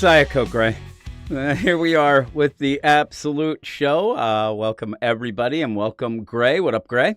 Sayako, Gray. Here we are with the Absolute Show. Welcome, everybody, and welcome, Gray. What up, Gray?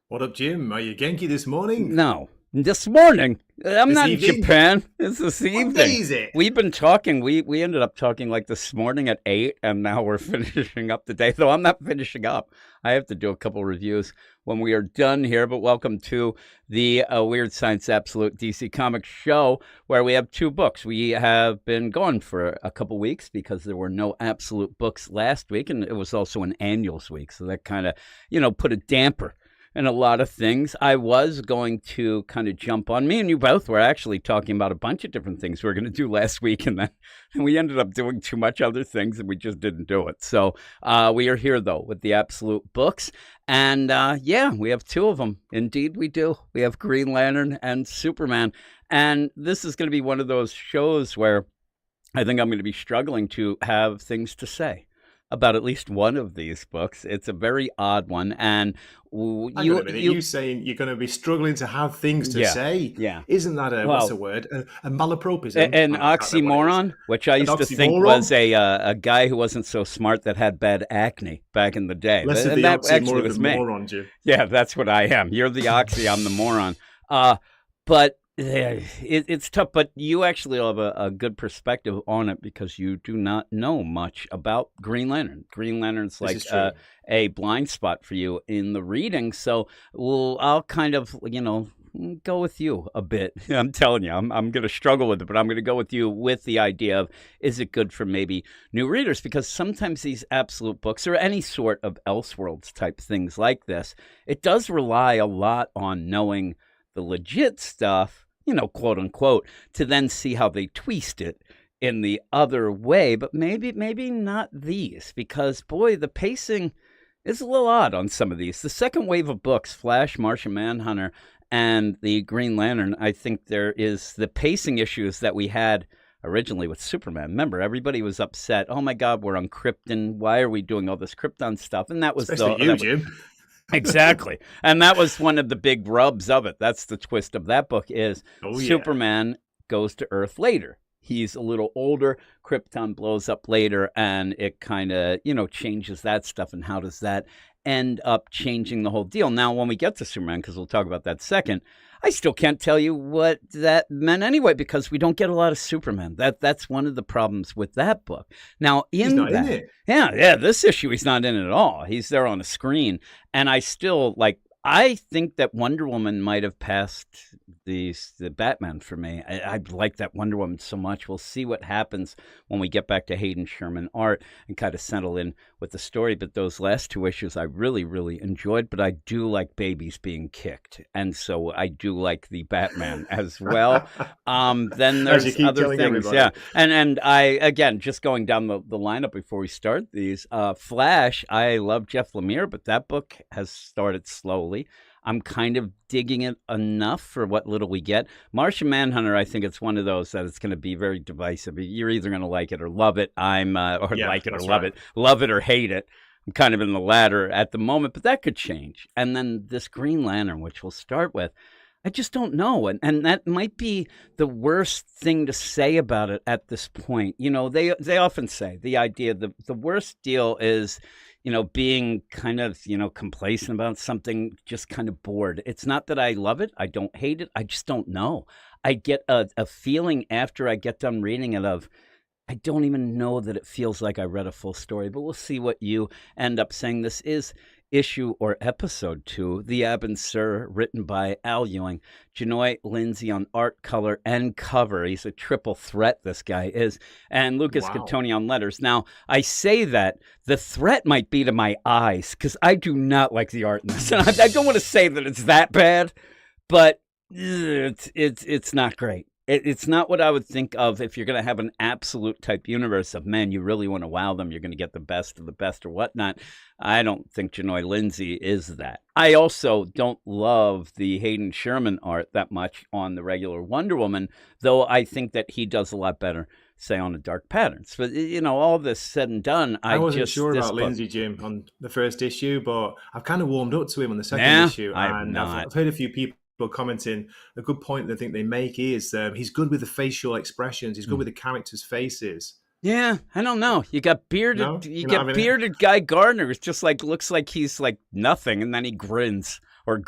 What up, Jim? Are you Genki this morning? No. This morning. I'm This not evening? in Japan. It's this evening. What day is it? We've been talking. We ended up talking like this morning at 8, and now we're finishing up the day. Though I'm not finishing up. I have to do a couple reviews when we are done here. But welcome to the Weird Science Absolute DC Comics show, where we have 2 books. We have been gone for a couple weeks because there were no Absolute books last week, and it was also an annuals week. So that kind of, put a damper and a lot of things. I was going to kind of jump on. Me and you both were actually talking about a bunch of different things we were going to do last week, and then we ended up doing too much other things, and we just didn't do it. So we are here, though, with the Absolute books. And we have 2 of them. Indeed, we do. We have Green Lantern and Superman. And this is going to be one of those shows where I think I'm going to be struggling to have things to say about at least one of these books. It's a very odd one, and you saying you're going to be struggling to have things to say? Yeah, isn't that what's the word? A malapropism, an oxymoron, which I used to think was a guy who wasn't so smart that had bad acne back in the day. Less of the that oxy, actually more of was the me. moron, Jim. Yeah, that's what I am. You're the oxy, I'm the moron. But it's tough, but you actually have a good perspective on it because you do not know much about Green Lantern. Green Lantern's like a blind spot for you in the reading, so I'll kind of, go with you a bit. I'm telling you, I'm going to struggle with it, but I'm going to go with you with the idea of, is it good for maybe new readers? Because sometimes these Absolute books or any sort of Elseworlds type things like this, it does rely a lot on knowing the legit stuff, quote unquote, to then see how they twist it in the other way. But maybe not these, because boy, the pacing is a little odd on some of these. The second wave of books, Flash, Martian Manhunter, and the Green Lantern, I think there is the pacing issues that we had originally with Superman. Remember, everybody was upset. Oh my God, we're on Krypton. Why are we doing all this Krypton stuff? And that was Jim. Exactly. And that was one of the big rubs of it. That's the twist of that book is Superman goes to Earth later. He's a little older. Krypton blows up later, and it kind of, changes that stuff. And how does that end up changing the whole deal? Now, when we get to Superman, because we'll talk about that second, I still can't tell you what that meant anyway, because we don't get a lot of Superman. That's one of the problems with that book. Now, he's not in it. Yeah, this issue, he's not in it at all. He's there on a screen. And I still, I think that Wonder Woman might have passed the Batman for me. I like that Wonder Woman so much. We'll see what happens when we get back to Hayden Sherman art and kind of settle in with the story. But those last 2 issues I really, really enjoyed. But I do like babies being kicked. And so I do like the Batman as well. Then there's other things. Everybody. Yeah. And I, again, just going down the lineup before we start these, Flash, I love Jeff Lemire, but that book has started slowly. I'm kind of digging it enough for what little we get. Martian Manhunter, I think it's one of those that it's going to be very divisive. You're either going to like it or love it. Like it or love it. Love it or hate it. I'm kind of in the latter at the moment, but that could change. And then this Green Lantern, which we'll start with, I just don't know. And that might be the worst thing to say about it at this point. They often say the idea, the worst deal is, being kind of, complacent about something, just kind of bored. It's not that I love it. I don't hate it. I just don't know. I get a feeling after I get done reading it of, I don't even know that it feels like I read a full story, but we'll see what you end up saying. This is issue or episode 2, The Abin Sur, written by Al Ewing, Jahnoy, Lindsay on art, color, and cover. He's a triple threat, this guy is. And Lucas Catoni on letters. Now, I say that the threat might be to my eyes, because I do not like the art in this. And I don't want to say that it's that bad, but it's not great. It's not what I would think of if you're going to have an absolute type universe of, man, you really want to wow them. You're going to get the best of the best or whatnot. I don't think Jahnoy Lindsay is that. I also don't love the Hayden Sherman art that much on the regular Wonder Woman, though I think that he does a lot better, say, on the Dark Patterns. But, all this said and done, I wasn't sure about Lindsay, Jim, on the first issue, but I've kind of warmed up to him on the second issue. I've heard a few people commenting, a good point I think they make is he's good with the facial expressions. He's good with the characters' faces. Yeah, I don't know. You got bearded. No? You get bearded Guy Gardner. It's just like looks like he's like nothing, and then he grins or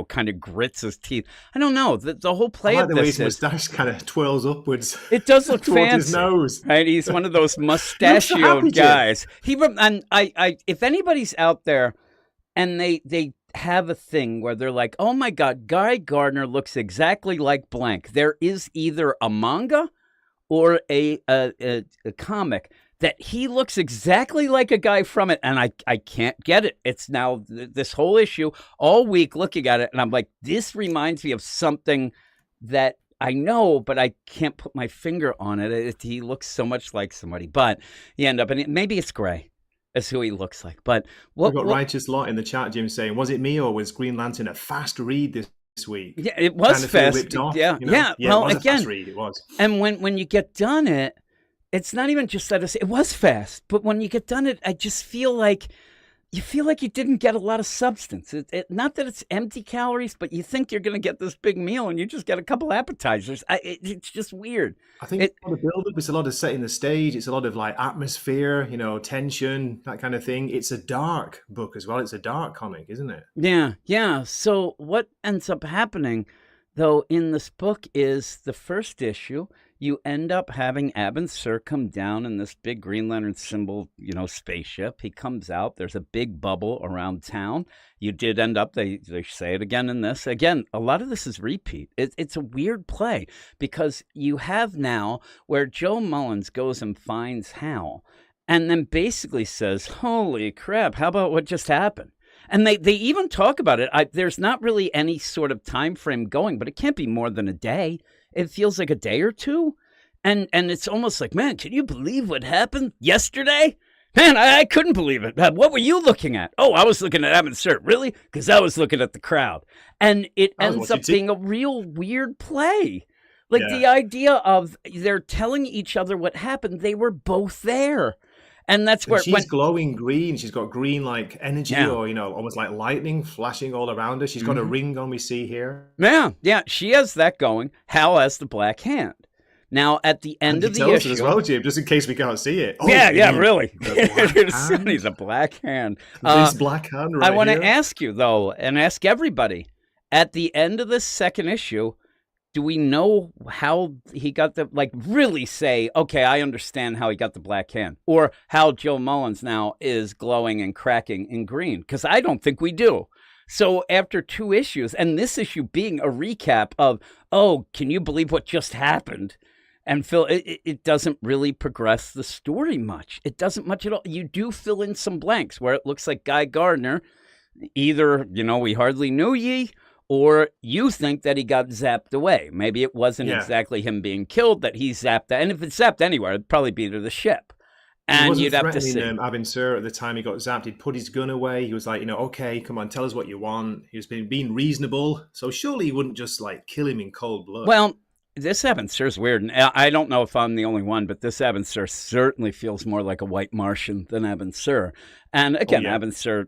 kind of grits his teeth. I don't know. The whole play I like of the way this his mustache kind of twirls upwards. It does look towards fancy. His nose. Right? He's one of those mustachioed guys. If anybody's out there, and they have a thing where they're like, oh my God, Guy Gardner looks exactly like blank. There is either a manga or a comic that he looks exactly like a guy from it, and I can't get it. It's now this whole issue all week looking at it, and I'm like, this reminds me of something that I know, but I can't put my finger on it. He looks so much like somebody, but you end up, and maybe it's Gray. That's who he looks like. But we've got Righteous Lot in the chat, Jim, saying, was it me or was Green Lantern a fast read this week? Yeah, it was fast. Yeah. Well, it was again, a fast read. It was. And when you get done it's not even just that it was fast, but when you get done I just feel like you didn't get a lot of substance. Not that it's empty calories, but you think you're going to get this big meal and you just get a couple appetizers. It's just weird. I think it's a lot of build-up. It's a lot of setting the stage. It's a lot of like atmosphere, tension, that kind of thing. It's a dark book as well. It's a dark comic, isn't it? Yeah. So what ends up happening, though, in this book is the first issue, you end up having Abin Sur come down in this big Green Lantern symbol, spaceship. He comes out. There's a big bubble around town. You did end up, they say it again in this. Again, a lot of this is repeat. It's a weird play because you have now where Joe Mullins goes and finds Hal and then basically says, holy crap, how about what just happened? And they even talk about it. There's not really any sort of time frame going, but it can't be more than a day. It feels like a day or two. And it's almost like, man, can you believe what happened yesterday? Man, I couldn't believe it. What were you looking at? Oh, I was looking at Abin Sur. Really? Because I was looking at the crowd. And it ends up being a real weird play. Like the idea of they're telling each other what happened. They were both there. And that's where she's glowing green. She's got green like energy, or almost like lightning flashing all around her. She's got a ring on. We see here. Yeah. She has that going. Hal has the black hand. Now at the end of the issue, as well, Jim, just in case we can't see it. Oh, really. The black hand. This black hand. Right I want to ask you though, and ask everybody. At the end of the second issue, do we know how he got really say, okay, I understand how he got the black hand, or how Joe Mullins now is glowing and cracking in green? Because I don't think we do. So after 2 issues, and this issue being a recap of, oh, can you believe what just happened? And Phil, it doesn't really progress the story much. It doesn't much at all. You do fill in some blanks where it looks like Guy Gardner, either, we hardly knew ye, or you think that he got zapped away. Maybe it wasn't exactly him being killed, that he zapped. And if it's zapped anywhere, it'd probably be to the ship. And you'd have to see. Abin Sur at the time he got zapped, he'd put his gun away. He was like, okay, come on, tell us what you want. He was being reasonable. So surely he wouldn't just kill him in cold blood. Well, this Abin Sur is weird. And I don't know if I'm the only one, but this Abin Sur certainly feels more like a white Martian than Abin Sur. And again, Abin Sur,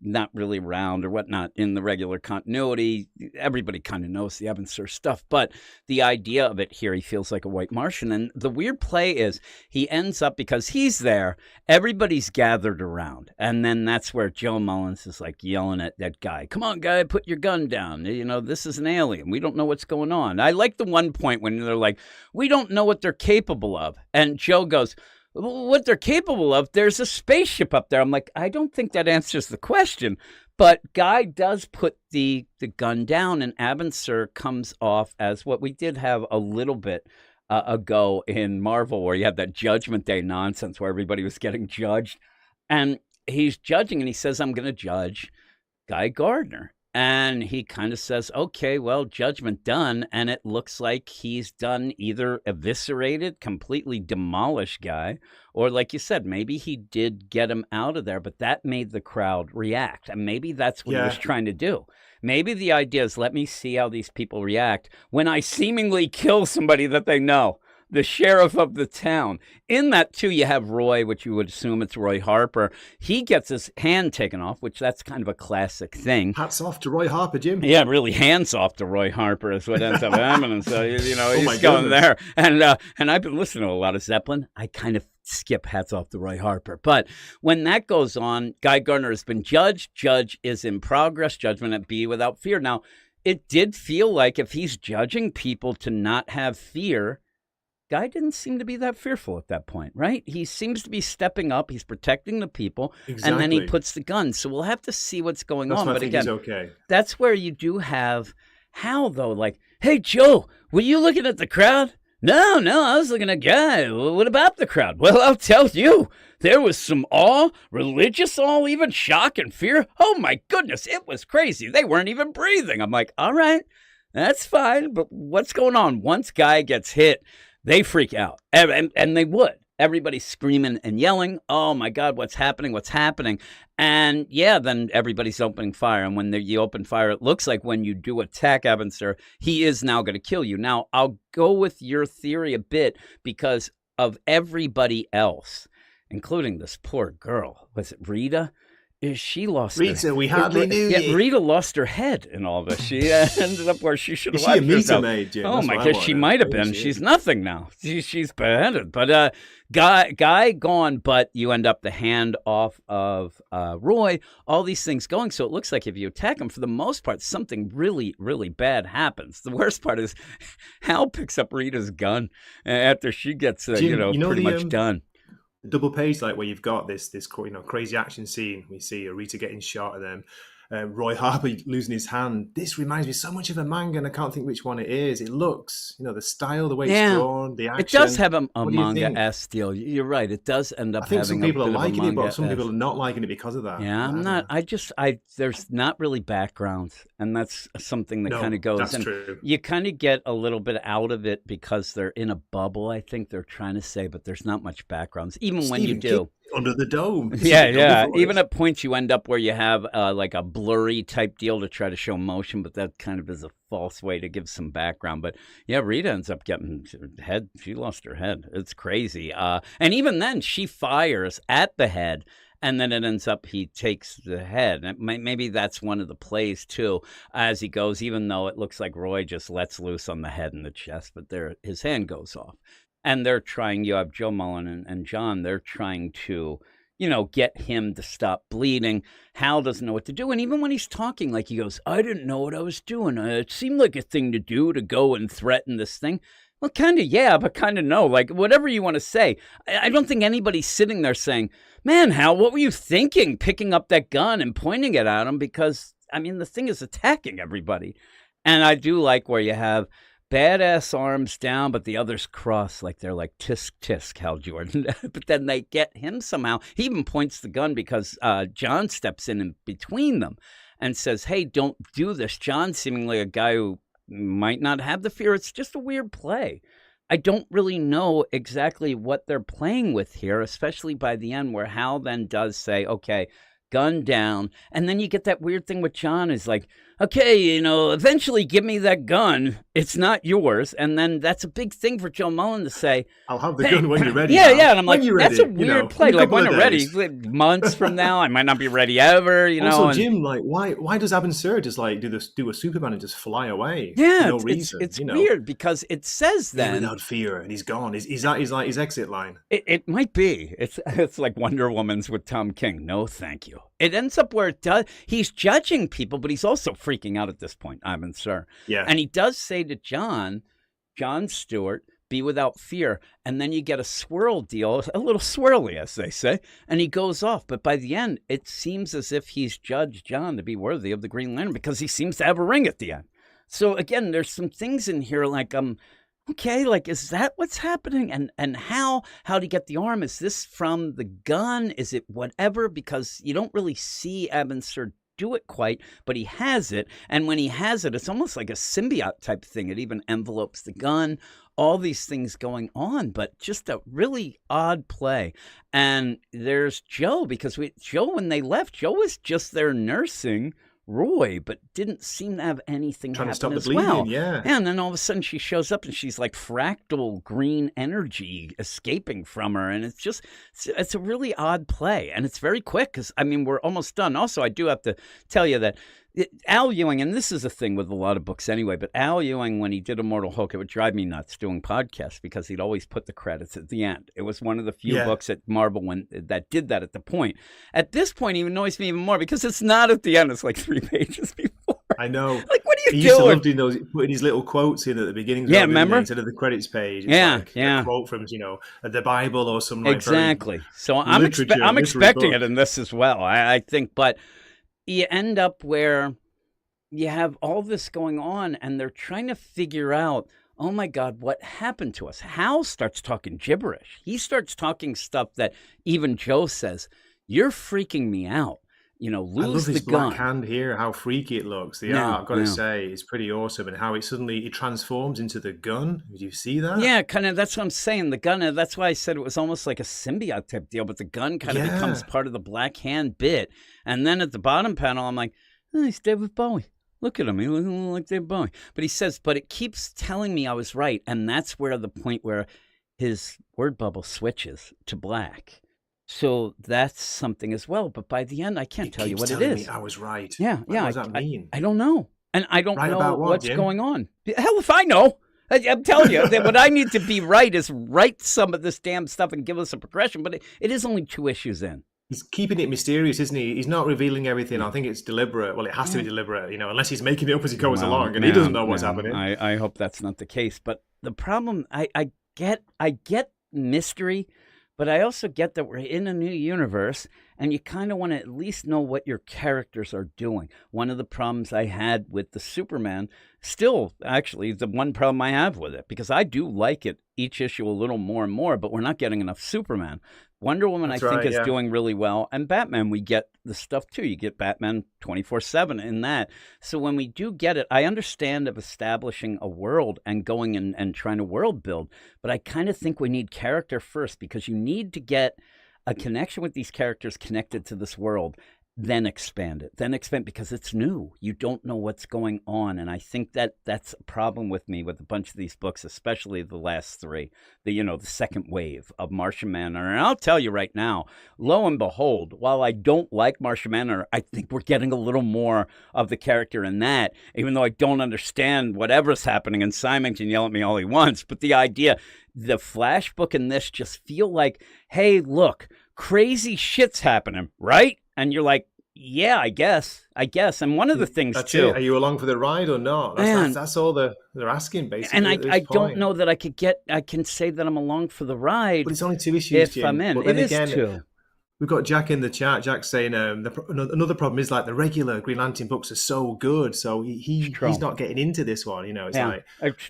not really around or whatnot in the regular continuity. Everybody kind of knows the Abin Sur stuff, but the idea of it here, he feels like a white Martian. And the weird play is he ends up, because he's there, everybody's gathered around. And then that's where Joe Mullins is yelling at that guy, come on, guy, put your gun down. This is an alien. We don't know what's going on. I like the one point when they're like, we don't know what they're capable of. And Joe goes, what they're capable of, there's a spaceship up there. I'm like, I don't think that answers the question. But Guy does put the gun down, and Abin Sur comes off as what we did have a little bit ago in Marvel, where you had that Judgment Day nonsense where everybody was getting judged. And he's judging, and he says, I'm going to judge Guy Gardner. And he kind of says, okay, well, judgment done. And it looks like he's done either eviscerated, completely demolished Guy, or like you said, maybe he did get him out of there, but that made the crowd react. And maybe that's what he was trying to do. Maybe the idea is, let me see how these people react when I seemingly kill somebody that they know. the sheriff of the town. In that, too, you have Roy, which you would assume it's Roy Harper. He gets his hand taken off, which that's kind of a classic thing. Hats off to Roy Harper, Jim. Yeah, really hands off to Roy Harper is what ends up happening. So, you know, he's going there. And I've been listening to a lot of Zeppelin. I kind of skip hats off to Roy Harper. But when that goes on, Guy Gardner has been judged. Judge is in progress. Judgment at Be Without Fear. Now, it did feel like if he's judging people to not have fear, Guy didn't seem to be that fearful at that point, right? He seems to be stepping up. He's protecting the people. Exactly. And then he puts the gun. So we'll have to see what's going on. But again, okay. That's where you do have Hal, though. Like, hey, Joe, were you looking at the crowd? No, I was looking at Guy. What about the crowd? Well, I'll tell you. There was some awe, religious awe, even shock and fear. Oh, my goodness, it was crazy. They weren't even breathing. I'm like, all right, that's fine. But what's going on? Once Guy gets hit, they freak out. And they would. Everybody's screaming and yelling. Oh, my God, what's happening? What's happening? And, yeah, then everybody's opening fire. And when you open fire, it looks like when you do attack Abin Sur, he is now going to kill you. Now, I'll go with your theory a bit because of everybody else, including this poor girl. Was it Rita? She lost Rita, we hardly knew you. Rita lost her head in all this. She ended up where she should have left herself. Is she a meter maid, Jim? Oh, my God, she might have been. She's nothing now. She's beheaded. But Guy gone, but you end up the hand off of Roy, all these things going. So it looks like if you attack him, for the most part, something really, really bad happens. The worst part is Hal picks up Rita's gun after she gets, Jim, pretty much done. Double page, like where you've got this crazy action scene. We see Rita getting shot, and then Roy Harper losing his hand. This reminds me so much of a manga, and I can't think which one it is. It looks, the style, the way it's drawn, the action. It does have a manga-esque feel. You're right. It does end up having a bit of a manga. I think some people are liking it, but some people are not liking it because of that. Yeah, I'm not. There's not really backgrounds, and that's something that kind of goes. That's and true. You kind of get a little bit out of it because they're in a bubble, I think they're trying to say, but there's not much backgrounds, even when you do. Under the dome. Yeah. Even at points you end up where you have like a blurry type deal to try to show motion, but that kind of is a false way to give some background. But yeah, Rita ends up getting her head. She lost her head. It's crazy. And even then she fires at the head. And then it ends up he takes the head. Maybe that's one of the plays, too, as he goes, even though it looks like Roy just lets loose on the head and the chest, but his hand goes off. And they're trying, you have Joe Mullein and John, they're trying to, get him to stop bleeding. Hal doesn't know what to do. And even when he's talking, like he goes, I didn't know what I was doing. It seemed like a thing to do to go and threaten this thing. Well, kind of, yeah, but kind of no. Like, whatever you want to say. I don't think anybody's sitting there saying, man, Hal, what were you thinking picking up that gun and pointing it at him? Because, the thing is attacking everybody. And I do like where you have badass arms down, but the others cross like they're like tisk tisk, Hal Jordan. But then they get him somehow. He even points the gun because John steps in between them and says, hey, don't do this. John, seemingly a guy who might not have the fear. It's just a weird play. I don't really know exactly what they're playing with here, especially by the end where Hal then does say, okay, gun down. And then you get that weird thing with John is like, okay, eventually give me that gun. It's not yours. And then that's a big thing for Joe Mullein to say. I'll have the gun when you're ready. Yeah. And I'm like, that's a weird play. Like when you're ready, months from now, I might not be ready ever, Also, Jim, like, why does Abin Sur just like do a Superman and just fly away? Yeah, for no reason. It's weird because it says then without fear, and he's gone. Is that his exit line? It might be. It's like Wonder Woman's with Tom King. No, thank you. It ends up where it does. He's judging people, but he's also freaking out at this point, Abin Sur. Yeah. And he does say to John Stewart, be without fear. And then you get a swirl deal, a little swirly, as they say, and he goes off. But by the end, it seems as if he's judged John to be worthy of the Green Lantern because he seems to have a ring at the end. So again, there's some things in here like, okay, like, is that what's happening? And how do you get the arm? Is this from the gun? Is it whatever? Because you don't really see Abin Sur do it quite, but he has it. And when he has it, it's almost like a symbiote type thing. It even envelopes the gun, all these things going on, but just a really odd play. And there's Joe, because Joe, when they left, Joe was just there nursing Roy, but didn't seem to have anything Trying to happen stop the as bleeding, well. yeah. And then all of a sudden she shows up and she's like fractal green energy escaping from her. And it's a really odd play. And it's very quick because, I mean, we're almost done. Also, I do have to tell you that Al Ewing, and this is a thing with a lot of books anyway, but Al Ewing, when he did Immortal Hulk, it would drive me nuts doing podcasts because he'd always put the credits at the end. It was one of the few books at Marvel that did that at the point. At this point, it annoys me even more because it's not at the end. It's like 3 pages before. I know. Like, what are you doing? He used to love doing those, putting his little quotes in at the beginning. Yeah, remember? Instead of the credits page. It's a quote from, the Bible or some exactly. So I'm expecting it in this as well, I think. But you end up where you have all this going on and they're trying to figure out, oh my God, what happened to us? Hal starts talking gibberish. He starts talking stuff that even Joe says, you're freaking me out. Lose the gun. I love his black hand here, how freaky it looks. The art, I've got to say, is pretty awesome. And how it transforms into the gun. Did you see that? Yeah, kind of. That's what I'm saying. The gun, that's why I said it was almost like a symbiote type deal. But the gun kind of becomes part of the black hand bit. And then at the bottom panel, I'm like, he's David Bowie. Look at him. He looks like David Bowie. But he says, but it keeps telling me I was right. And that's where the point where his word bubble switches to black. So that's something as well. But by the end, I can't tell you what it is. Me I was right. Yeah. What does that mean? I don't know. And I don't know what's Jim? going on. Hell if I know. I'm telling you that what I need to be right is write some of this damn stuff and give us a progression. But it is only 2 issues in. He's keeping it mysterious, isn't he? He's not revealing everything. I think it's deliberate. Well, it has to be deliberate, unless he's making it up as he goes along and he doesn't know what's happening. I hope that's not the case. But the problem, I get mystery, but I also get that we're in a new universe and you kind of want to at least know what your characters are doing. One of the problems I had with the Superman, still actually the one problem I have with it, because I do like it each issue a little more and more, but we're not getting enough Superman. Wonder Woman, I think, is doing really well. And Batman, we get the stuff, too. You get Batman 24/7 in that. So when we do get it, I understand of establishing a world and going and trying to world build. But I kind of think we need character first because you need to get a connection with these characters connected to this world. Then expand it. Then expand because it's new. You don't know what's going on. And I think that's a problem with me with a bunch of these books, especially the last 3, the second wave of Martian Manhunter. And I'll tell you right now, lo and behold, while I don't like Martian Manhunter, I think we're getting a little more of the character in that, even though I don't understand whatever's happening. And Simon can yell at me all he wants. But the idea, the Flash book and this just feel like, hey, look, crazy shit's happening, right? And you're like, yeah, I guess. And one of the things, too. Are you along for the ride or not? That's all they're asking, basically. And I don't know that I can say that I'm along for the ride. But it's only 2 issues, if Jim. I'm in. It is 2. We've got Jack in the chat. Jack saying another problem is like the regular Green Lantern books are so good, so he's not getting into this one. It's like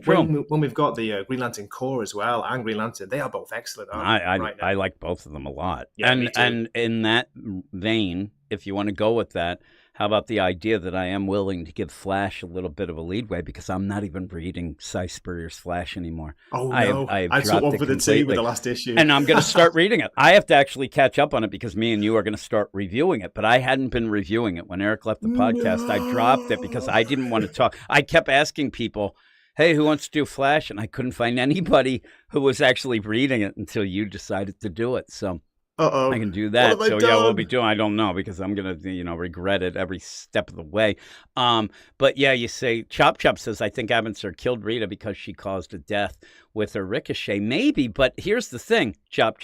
when we've got the Green Lantern Corps as well and Green Lantern, they are both excellent. I like both of them a lot. Yeah, and in that vein, if you want to go with that, how about the idea that I am willing to give Flash a little bit of a leadway because I'm not even reading Cy Spurrier's Flash anymore. Oh, no. I've swapped one for the team with the last issue. And I'm going to start reading it. I have to actually catch up on it because me and you are going to start reviewing it. But I hadn't been reviewing it. When Eric left the podcast, I dropped it because I didn't want to talk. I kept asking people, hey, who wants to do Flash? And I couldn't find anybody who was actually reading it until you decided to do it. So I can do that. So we'll be doing. I don't know because I'm gonna, regret it every step of the way. But yeah, you say Chop says I think Abin Sur killed Rita because she caused a death with her ricochet. Maybe, but here's the thing, Chop.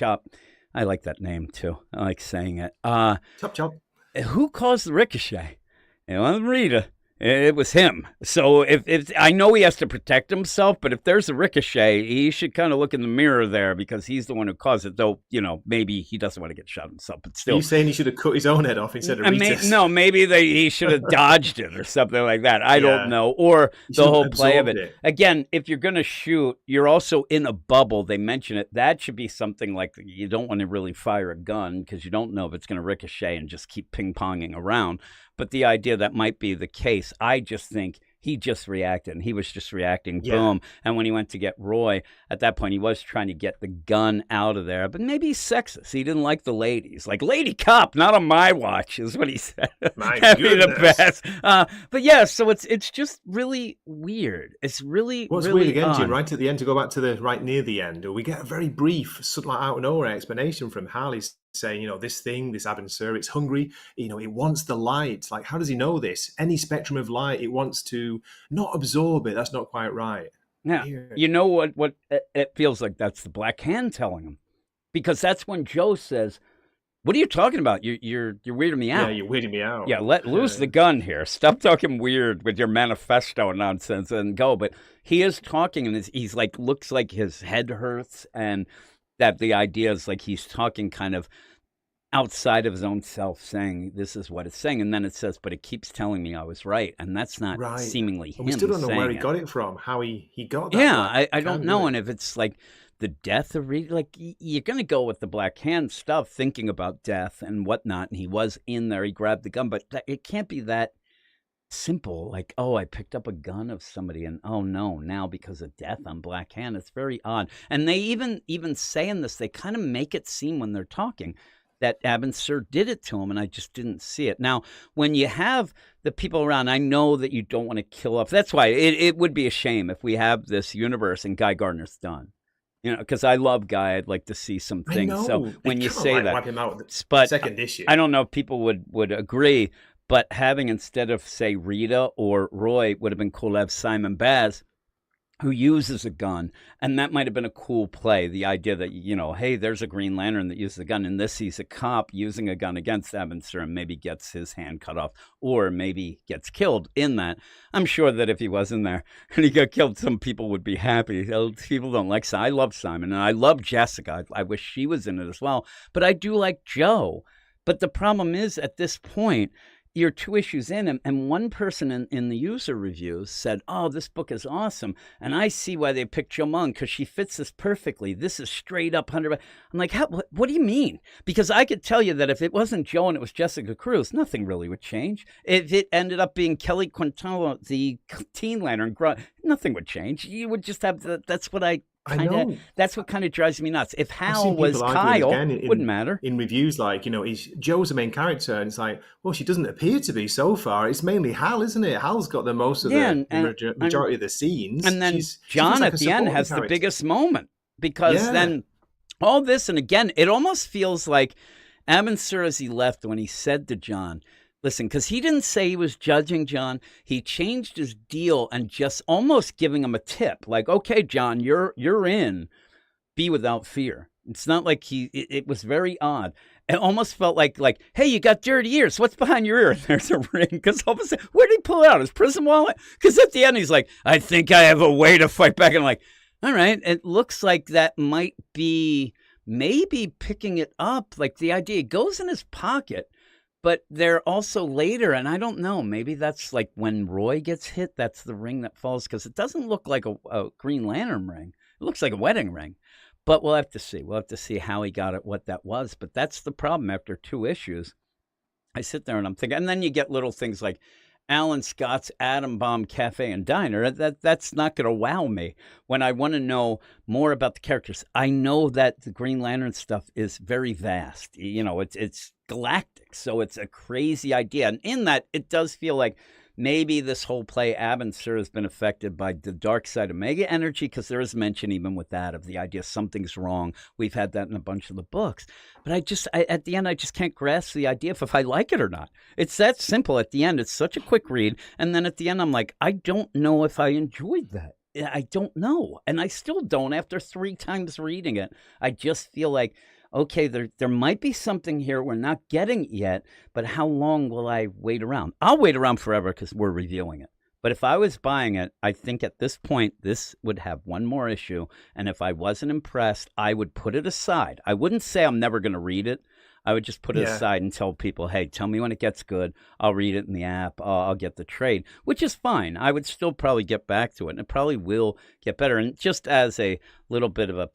I like that name too. I like saying it. Chop. Who caused the ricochet? It wasn't Rita. It was him. So if I know he has to protect himself, but if there's a ricochet, he should kind of look in the mirror there because he's the one who caused it. Though, maybe he doesn't want to get shot himself, but still. Are you saying he should have cut his own head off instead of Rita's? No, maybe he should have dodged it or something like that. I don't know. Or the whole play of it. Again, if you're going to shoot, you're also in a bubble. They mention it. That should be something like you don't want to really fire a gun because you don't know if it's going to ricochet and just keep ping-ponging around. But the idea that might be the case, I just think he just reacted, and he was just reacting, Yeah. boom. And when he went to get Roy, at that point, he was trying to get the gun out of there. But maybe he's sexist. He didn't like the ladies. Like, lady cop, not on my watch, is what he said. My That'd be the goodness. best. But yeah, so it's just really weird. It's really, What's really weird again, odd. Jim, right at the end, to go back to the right near the end, we get a very brief, sort of like out of nowhere explanation from Harley saying, this thing, this Abin Sur, it's hungry, it wants the light. Like, how does he know this? Any spectrum of light, it wants to not absorb it. That's not quite right. Yeah. Weird. You know what it feels like? That's the Black Hand telling him. Because that's when Joe says, what are you talking about? You're weirding me out. Yeah, you're weirding me out. Yeah, let loose the gun here. Stop talking weird with your manifesto nonsense and go. But he is talking, and he's like, looks like his head hurts, and that the idea is like he's talking kind of outside of his own self, saying this is what it's saying, and then it says, but it keeps telling me I was right, and that's not Right. seemingly him. And we still don't know where he saying got it. it from, how he got that. Yeah, I don't hand, know, do we? and if it's like the death of Reed, like you're gonna go with the Black Hand stuff, thinking about death and whatnot, and he was in there, he grabbed the gun, but it can't be that simple. Like, oh, I picked up a gun of somebody, and oh no, now because of death on Black Hand. It's very odd, and they even say in this, they kind of make it seem when they're talking that Abin Sur did it to him, and I just didn't see it. Now, when you have the people around, I know that you don't want to kill off. That's why it would be a shame if we have this universe and Guy Gardner's done. Because I love Guy. I'd like to see some I things. know. So when They you can't, say like, that, wipe him out the but second issue. I don't know if people would agree, but having, instead of, say, Rita or Roy, would have been cool to have Simon Baz, who uses a gun, and that might have been a cool play. The idea that, hey, there's a Green Lantern that uses a gun, and this he's a cop using a gun against Abin Sur and maybe gets his hand cut off, or maybe gets killed in that. I'm sure that if he was in there and he got killed, some people would be happy. People don't like Simon. I love Simon, and I love Jessica. I wish she was in it as well, but I do like Joe. But the problem is, at this point, you're 2 issues in, and one person in the user reviews said, oh, this book is awesome, and I see why they picked Jo Mullein, because she fits this perfectly. This is straight up 100%. I'm like, what do you mean? Because I could tell you that if it wasn't Jo and it was Jessica Cruz, nothing really would change. If it ended up being Kelly Quintana, the Teen Lantern, nothing would change. You would just have that's what I know. That's what kind of drives me nuts. If I've Hal seen was people arguing Kyle, again wouldn't matter. In reviews, like, Joe's the main character, and it's like, well, she doesn't appear to be so far. It's mainly Hal, isn't it? Hal's got the most of the majority of the scenes. And then she John like at the end has character. the biggest moment, because then all this, and again, it almost feels like Abin Sur, as he left, when he said to John, listen, because he didn't say he was judging John. He changed his deal and just almost giving him a tip, like, okay, John, you're in. Be without fear. It's not like it was very odd. It almost felt like, hey, you got dirty ears. What's behind your ear? There's a ring. Because all of a sudden, where did he pull it out? His prison wallet? Because at the end, he's like, I think I have a way to fight back. And I'm like, all right. It looks like that might be maybe picking it up. Like, the idea, it goes in his pocket. But they're also later, and I don't know, maybe that's like when Roy gets hit, that's the ring that falls, because it doesn't look like a Green Lantern ring. It looks like a wedding ring. But we'll have to see. We'll have to see how he got it, what that was. But that's the problem after 2 issues. I sit there and I'm thinking, and then you get little things like Alan Scott's Atom Bomb Cafe and Diner. That's not going to wow me when I want to know more about the characters. I know that the Green Lantern stuff is very vast. It's galactic, so it's a crazy idea. And in that, it does feel like maybe this whole play, Abin Sur, has been affected by the dark side Omega energy, because there is mention even with that of the idea something's wrong. We've had that in a bunch of the books. But at the end, I just can't grasp the idea if I like it or not. It's that simple at the end. It's such a quick read. And then at the end, I'm like, I don't know if I enjoyed that. I don't know. And I still don't after 3 times reading it. I just feel like, okay, there might be something here we're not getting yet, but how long will I wait around? I'll wait around forever because we're reviewing it. But if I was buying it, I think at this point, this would have 1 more issue. And if I wasn't impressed, I would put it aside. I wouldn't say I'm never going to read it. I would just put it aside and tell people, hey, tell me when it gets good. I'll read it in the app. I'll get the trade, which is fine. I would still probably get back to it, and it probably will get better. And just as a little bit of a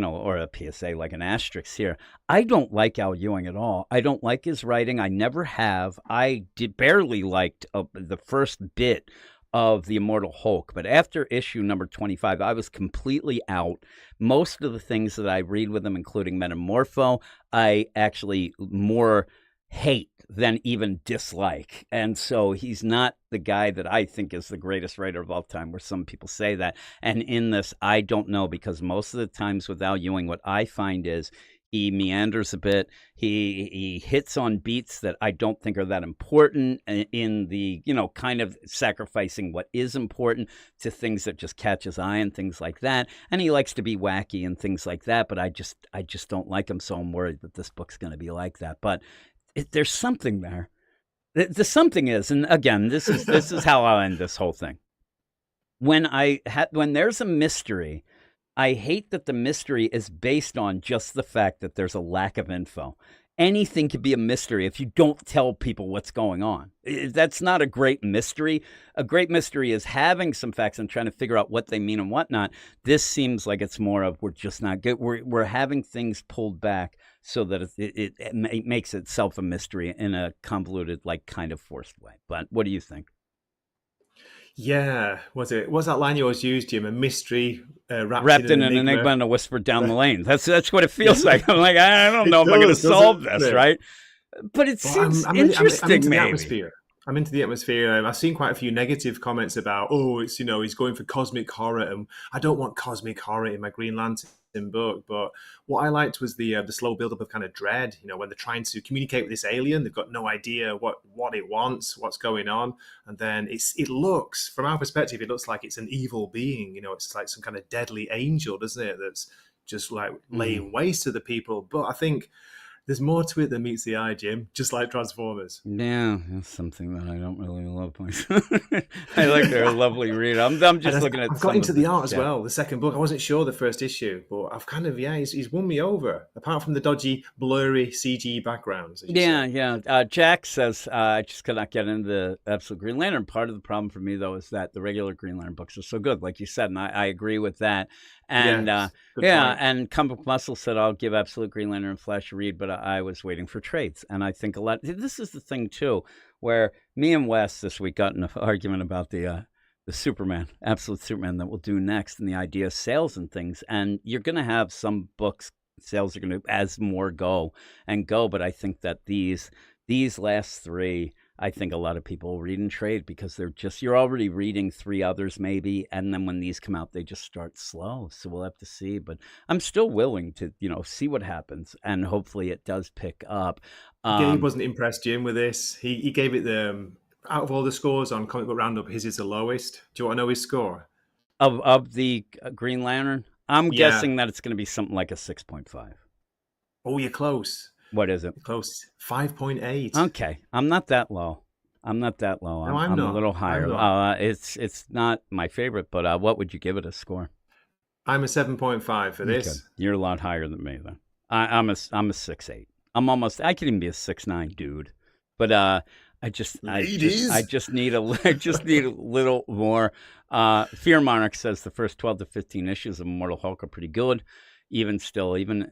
or a PSA, like an asterisk here, I don't like Al Ewing at all. I don't like his writing. I never have. I barely liked the first bit of the Immortal Hulk. But after issue number 25, I was completely out. Most of the things that I read with him, including Metamorpho, I actually more hate than even dislike. And so he's not the guy that I think is the greatest writer of all time, where some people say that. And in this, I don't know, because most of the times with Al Ewing, what I find is he meanders a bit. He hits on beats that I don't think are that important in the, kind of sacrificing what is important to things that just catch his eye and things like that. And he likes to be wacky and things like that, but I just don't like him, so I'm worried that this book's going to be like that. But there's something there. The something is, and again, this is how I'll end this whole thing. When there's a mystery, I hate that the mystery is based on just the fact that there's a lack of info. Anything could be a mystery if you don't tell people what's going on. That's not a great mystery. A great mystery is having some facts and trying to figure out what they mean and whatnot. This seems like it's more of, we're just not good. We're having things pulled back so that it makes itself a mystery in a convoluted, like, kind of forced way. But what do you think? Yeah, was that line you always used, Jim? A mystery wrapped in an enigma and a whisper down the lane. That's what it feels like. I'm like, I don't know if I'm going to solve this, right? But it seems interesting. I'm into maybe. The atmosphere. I'm into the atmosphere. I've seen quite a few negative comments about, it's he's going for cosmic horror, and I don't want cosmic horror in my Green Lantern book. But what I liked was the slow build-up of kind of dread. When they're trying to communicate with this alien, they've got no idea what it wants, what's going on, and then it looks, from our perspective, it looks like it's an evil being. It's like some kind of deadly angel, doesn't it? That's just like laying waste to the people. But I think there's more to it than meets the eye, Jim, just like Transformers. Yeah, that's something that I don't really love. I like their lovely read. I'm just looking at. I've got into the art as well. The second book, I wasn't sure the first issue, but I've kind of he's won me over. Apart from the dodgy, blurry CG backgrounds. Yeah. Jack says I just could not get into the Absolute Green Lantern. Part of the problem for me, though, is that the regular Green Lantern books are so good, like you said, and I agree with that. And and Comic Muscle said, I'll give Absolute Green Lantern and Flash a read, but I was waiting for trades. And I think a lot, this is the thing too, where me and Wes this week got in an argument about the Superman, Absolute Superman, that we'll do next, and the idea of sales and things. And you're going to have some books, sales are going to, as more go, but I think that these last three, I think a lot of people will read and trade because you're already reading three others maybe, and then when these come out, they just start slow. So we'll have to see, but I'm still willing to, see what happens, and hopefully it does pick up. Gabe wasn't impressed, Jim, with this. He gave it out of all the scores on Comic Book Roundup, his is the lowest. Do you want to know his score? Of the Green Lantern? I'm guessing that it's going to be something like a 6.5. Oh, you're close. What is it? Close. 5.8. Okay. I'm not that low. I'm I'm a little higher. It's not my favorite, but what would you give it a score? I'm a 7.5 for this. Okay. You're a lot higher than me, then. I'm a 6.8. I could even be a 6.9, dude. But I just need a little more. Fear Monarch says the first 12 to 15 issues of Immortal Hulk are pretty good. Even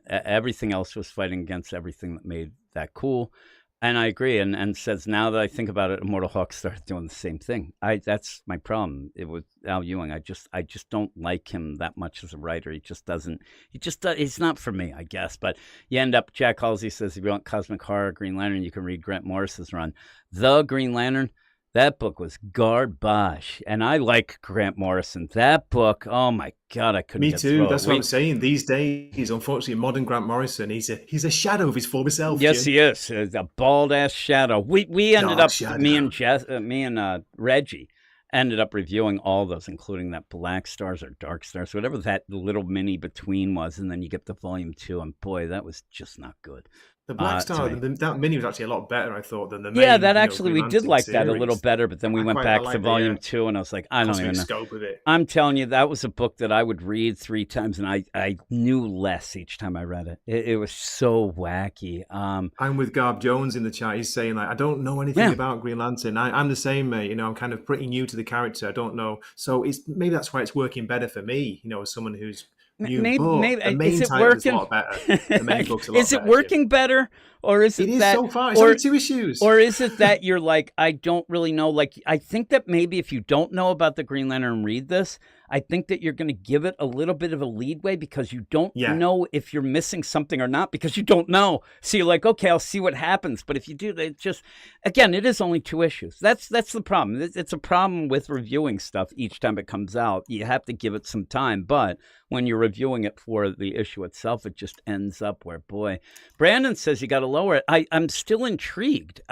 everything else was fighting against everything that made that cool. And I agree. And says, now that I think about it, Immortal Hulk started doing the same thing. That's my problem. It was Al Ewing. I just don't like him that much as a writer. He's not for me, I guess. But you end up, Jack Halsey says, if you want cosmic horror, Green Lantern, you can read Grant Morrison's run. The Green Lantern, that book was garbage, and I like Grant Morrison. That book, oh my God, I couldn't. Me too. That's what I'm saying. These days, unfortunately, modern Grant Morrison, he's a shadow of his former self. Yes, Jim. He is a bald ass shadow. We ended up shadow. me and Reggie ended up reviewing all those, including that Black Stars or Dark Stars, whatever that little mini between was, and then you get the volume 2, and boy, that was just not good. The Black Star, that mini was actually a lot better, I thought, than the main. Yeah, that actually, we did like that a little better, but then we went back to volume 2, and I was like, I don't even know. Scope of it. I'm telling you, that was a book that I would read 3 times, and I knew less each time I read it. It was so wacky. I'm with Garb Jones in the chat. He's saying, like, I don't know anything about Green Lantern. I'm the same, mate. I'm kind of pretty new to the character. I don't know. So maybe that's why it's working better for me, as someone who's new maybe, book. maybe The main is it title is a working? lot better. The main book's a lot Is it better, working better, or is It it is that? so far. It's or, only 2 issues. Or is it that you're like, I don't really know? Like, I think that maybe if you don't know about the Green Lantern and read this, I think that you're going to give it a little bit of a leadway because you don't know if you're missing something or not because you don't know. So you're like, okay, I'll see what happens. But if you do, it just, again, it is only 2 issues. That's the problem. It's a problem with reviewing stuff each time it comes out. You have to give it some time. But when you're reviewing it for the issue itself, it just ends up where, boy, Brandon says you got to lower it. I'm still intrigued.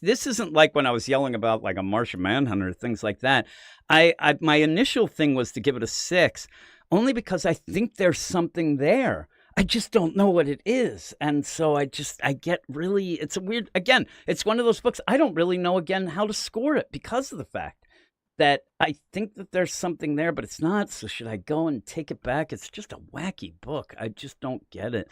This isn't like when I was yelling about like a Martian Manhunter, things like that. My initial thing was to give it a 6, only because I think there's something there. I just don't know what it is. And so I get really, it's a weird, again, it's one of those books. I don't really know again how to score it because of the fact that I think that there's something there, but it's not. So should I go and take it back? It's just a wacky book. I just don't get it.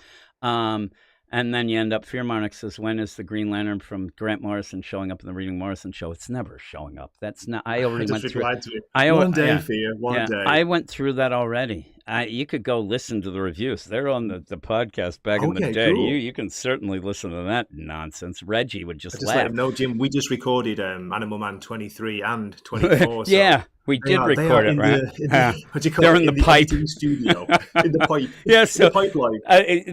And then you end up, Fear Monarch says, when is the Green Lantern from Grant Morrison showing up in the Reading Morrison show? It's never showing up. That's not, I already went through it. One day, Fear, one day. I went through that already. You could go listen to the reviews. They're on the podcast back in the day. Cool. You can certainly listen to that nonsense. Reggie would just laugh. Let him know, Jim, we just recorded Animal Man 23 and 24. So yeah. We did record it, right? They're in the pipe studio. In the pipe. Yeah, so the pipeline.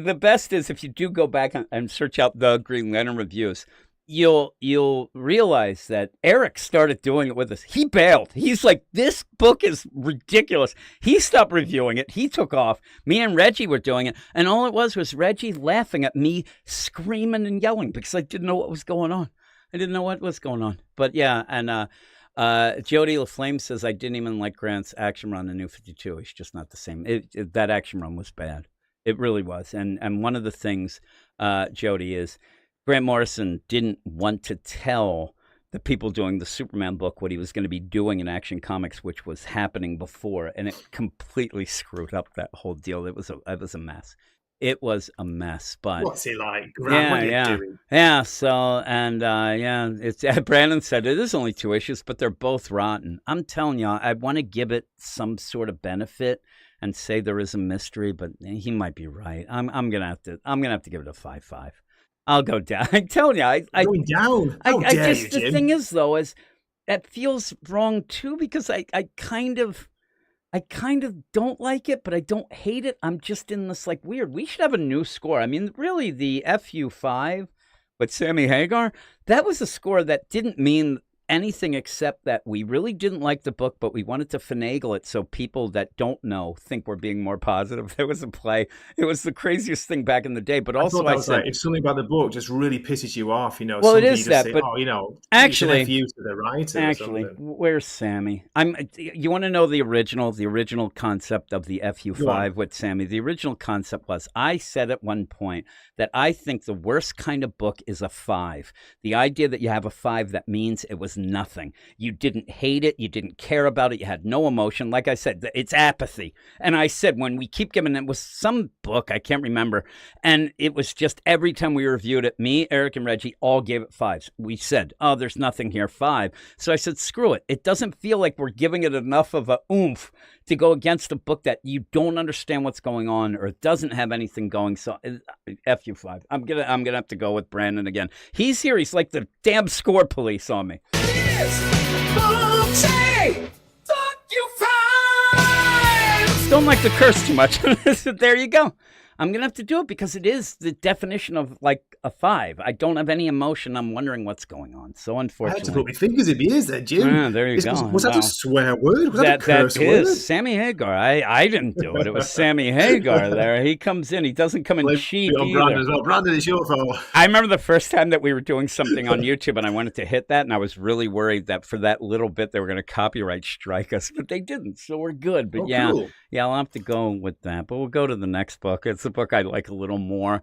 The best is if you do go back and search out the Green Lantern reviews, you'll realize that Eric started doing it with us. He bailed. He's like, this book is ridiculous. He stopped reviewing it. He took off. Me and Reggie were doing it, and all it was Reggie laughing at me, screaming and yelling because I didn't know what was going on. But yeah, and Jody LaFlame says, I didn't even like Grant's action run in New 52. He's just not the same. That action run was bad. It really was. And one of the things, Jody, is Grant Morrison didn't want to tell the people doing the Superman book what he was going to be doing in Action Comics, which was happening before. And it completely screwed up that whole deal. It was a mess. It was a mess, but what's he like? Grant, what are you doing? Yeah. So, and it's Brandon said it is only 2 issues, but they're both rotten. I'm telling you, I want to give it some sort of benefit and say there is a mystery, but he might be right. I'm gonna have to give it a 5.5. I'll go down. I'm telling you, going down. How dare you, Jim? The thing is, though, is that feels wrong too because I kind of don't like it, but I don't hate it. I'm just in this like weird. We should have a new score. I mean, really, the FU5 with Sammy Hagar, that was a score that didn't mean anything except that we really didn't like the book, but we wanted to finagle it so people that don't know think we're being more positive. There was a play. It was the craziest thing back in the day. But also, I said, like, if something about the book just really pisses you off, well, it is that. Say, but actually, you to the writer. Actually, where's Sammy? You want to know the original concept of the FU5 with Sammy? The original concept was, I said at one point that I think the worst kind of book is a 5. The idea that you have a 5 that means it was nothing. You didn't hate it. You didn't care about it. You had no emotion. Like I said, it's apathy. And I said, when we keep giving it was some book, I can't remember. And it was just every time we reviewed it, me, Eric, and Reggie all gave it 5s. We said, oh, there's nothing here, 5. So I said, screw it. It doesn't feel like we're giving it enough of a oomph to go against a book that you don't understand what's going on or it doesn't have anything going. So FU5. I'm gonna have to go with Brandon again. He's here. He's like the damn score police on me. Don't like to curse too much. There you go. I'm going to have to do it because it is the definition of like a 5. I don't have any emotion. I'm wondering what's going on. So unfortunately. I had to put my fingers in my ears there, Jim. Yeah, there you go. Was that a swear word? Was that a curse word? That is Sammy Hagar. I didn't do it. It was Sammy Hagar there. He comes in. He doesn't come in cheap either. Brandon as well. Brandon, it's your fault. I remember the first time that we were doing something on YouTube and I wanted to hit that and I was really worried that for that little bit they were going to copyright strike us, but they didn't. So we're good. But cool. Yeah, I'll have to go with that. But we'll go to the next book. It's a book I like a little more.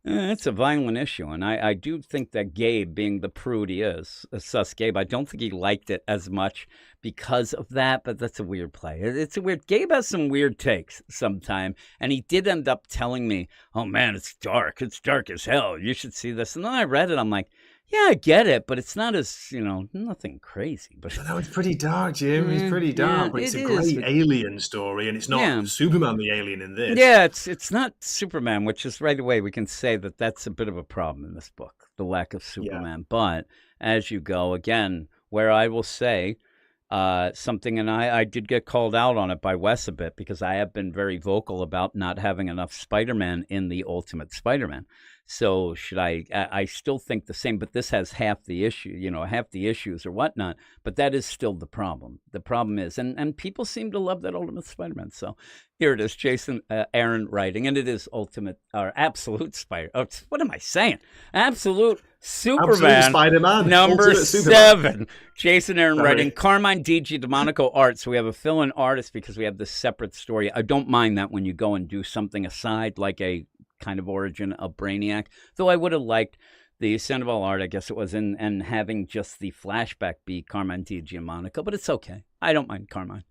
It's a violent issue, and I do think that Gabe, being the prude he is, sus Gabe, I don't think he liked it as much because of that, but that's a weird play. It's a weird, Gabe has some weird takes sometime, and he did end up telling me, oh man, it's dark as hell, you should see this. And then I read it, I'm like, Yeah, I get it, but it's not as, nothing crazy. But No, it's pretty dark, Jim. It's pretty yeah, dark, but it's it a is. great But alien story, and it's yeah, not Superman the alien in this. yeah, it's not Superman, which is right away we can say that that's a bit of a problem in this book, the lack of Yeah. Superman. But as you go again, where I will say something, and I did get called out on it by Wes a bit because I have been very vocal about not having enough Spider-Man in the Ultimate Spider-Man. So should I still think the same, but this has half the issue, half the issues or whatnot, but that is still the problem. The problem is, and people seem to love that Ultimate Spider-Man. So here it is, Jason Aaron writing, and it is Ultimate or Absolute Spider. Oh, what am I saying? Absolute Superman, Absolute Spider-Man, number Ultimate 7. Jason Aaron Sorry. writing, Carmine Giandomenico art. So we have a fill-in artist because we have this separate story. I don't mind that when you go and do something aside, like a kind of origin of Brainiac, though I would have liked the Sandoval art, I guess it was, and having just the flashback be Carmine Giandomenico, but it's okay. I don't mind Carmine.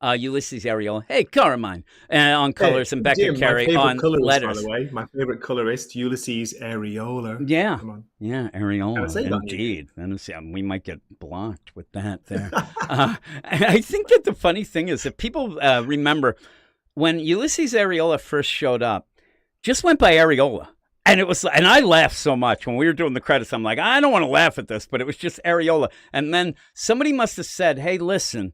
Ulysses Areola. Hey, Carmine. On colors, and Becca Jim, Carey on colorist, letters. by the way, my favorite colorist, Ulysses Areola. Yeah. Come on. Yeah, Areola. Indeed. And we might get blocked with that there. I think that the funny thing is that people remember when Ulysses Areola first showed up, just went by Areola. And I laughed so much when we were doing the credits. I'm like, I don't want to laugh at this, but it was just Areola. And then somebody must have said, hey, listen,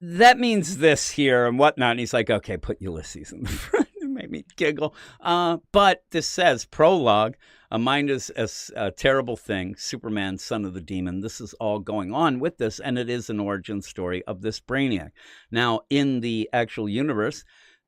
that means this here and whatnot. And he's like, okay, put Ulysses in the front. It made me giggle. But this says, prologue, a mind is a terrible thing, Superman, son of the demon. This is all going on with this, and it is an origin story of this Brainiac. Now, in the actual universe,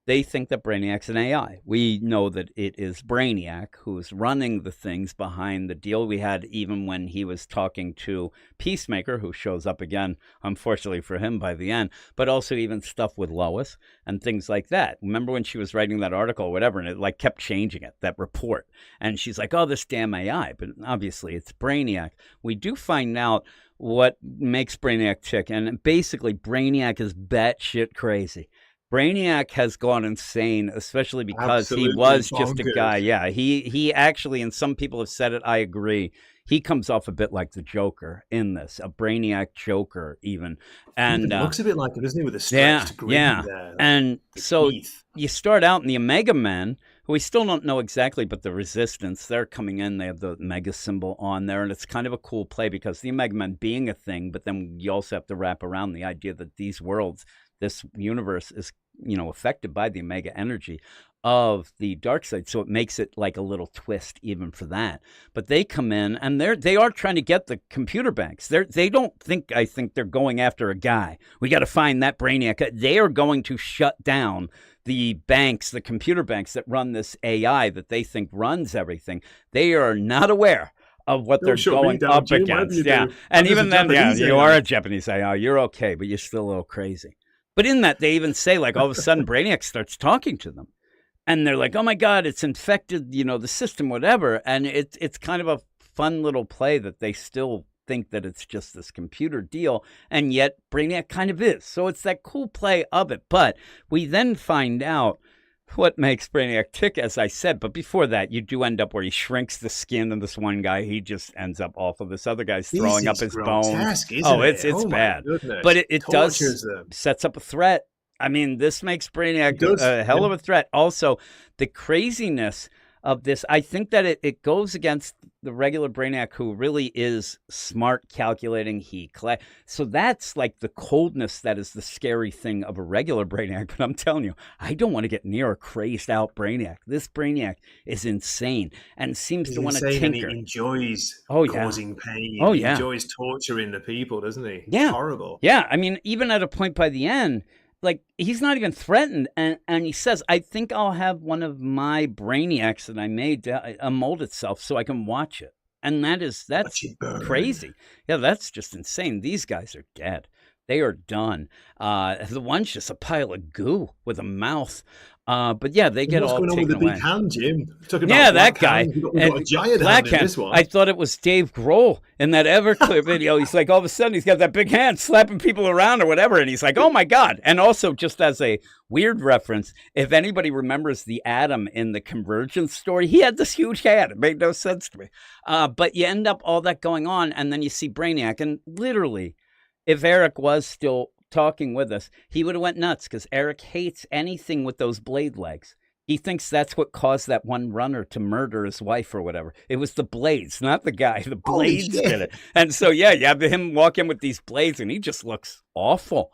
they think that Brainiac's an AI. We know that it is Brainiac who's running the things behind the deal. We had even when he was talking to Peacemaker, who shows up again, unfortunately for him, by the end, but also even stuff with Lois and things like that. Remember when she was writing that article or whatever, and it kept changing it, that report. And she's like, oh, this damn AI. But obviously it's Brainiac. We do find out what makes Brainiac tick. And basically Brainiac is batshit crazy. Brainiac has gone insane, especially because he was just a guy. Yeah, he actually, and some people have said it, I agree, he comes off a bit like the Joker in this, a Brainiac Joker even. And it looks a bit like it, doesn't it, with a stretched grin there. And so you start out in the Omega Men, who we still don't know exactly, but the Resistance, they're coming in, they have the Omega symbol on there, and it's kind of a cool play because the Omega Men being a thing, but then you also have to wrap around the idea that these worlds, this universe is, affected by the Omega energy of the dark side. So it makes it like a little twist even for that. But they come in and they are trying to get the computer banks. They don't think, I think they're going after a guy. We got to find that Brainiac. They are going to shut down the banks, the computer banks that run this AI that they think runs everything. They are not aware of what they're going up against. Yeah. And even then, you are a Japanese AI. You're okay, but you're still a little crazy. But in that, they even say, all of a sudden, Brainiac starts talking to them. And they're like, oh, my God, it's infected, the system, whatever. And it's kind of a fun little play that they still think that it's just this computer deal. And yet, Brainiac kind of is. So it's that cool play of it. But we then find out what makes Brainiac tick, as I said. But before that, you do end up where he shrinks the skin of this one guy. He just ends up awful. This other guy's throwing up his bones. It's bad. But it does sets up a threat. I mean, this makes Brainiac a hell of a threat. Also, the craziness of this, I think that it goes against the regular Brainiac, who really is smart, calculating. So that's like the coldness that is the scary thing of a regular Brainiac. But I'm telling you, I don't want to get near a crazed out Brainiac. This Brainiac is insane and seems to want to tinker. And he enjoys causing pain. He enjoys torturing the people, doesn't he? Yeah. It's horrible. Yeah. I mean, even at a point by the end, he's not even threatened. And he says, I think I'll have one of my Brainiacs that I made to mold itself so I can watch it. And that's crazy. Yeah, that's just insane. These guys are dead. They are done. The one's just a pile of goo with a mouth. But yeah, they get What's all going on with taken the away. big hand, Jim? Talking Yeah, about that black guy. hand. We've got a giant Black hand in hand. this one. I thought it was Dave Grohl in that Everclear video. He's like, all of a sudden, he's got that big hand slapping people around or whatever. And he's like, oh my God. And also, just as a weird reference, if anybody remembers the Atom in the Convergence story, he had this huge hand. It made no sense to me. But you end up all that going on. And then you see Brainiac. And literally, if Eric was still talking with us, he would have went nuts because Eric hates anything with those blade legs. He thinks that's what caused that one runner to murder his wife or whatever. It was the blades, not the guy. The blades did it. And so, yeah, you have him walk in with these blades, and he just looks awful.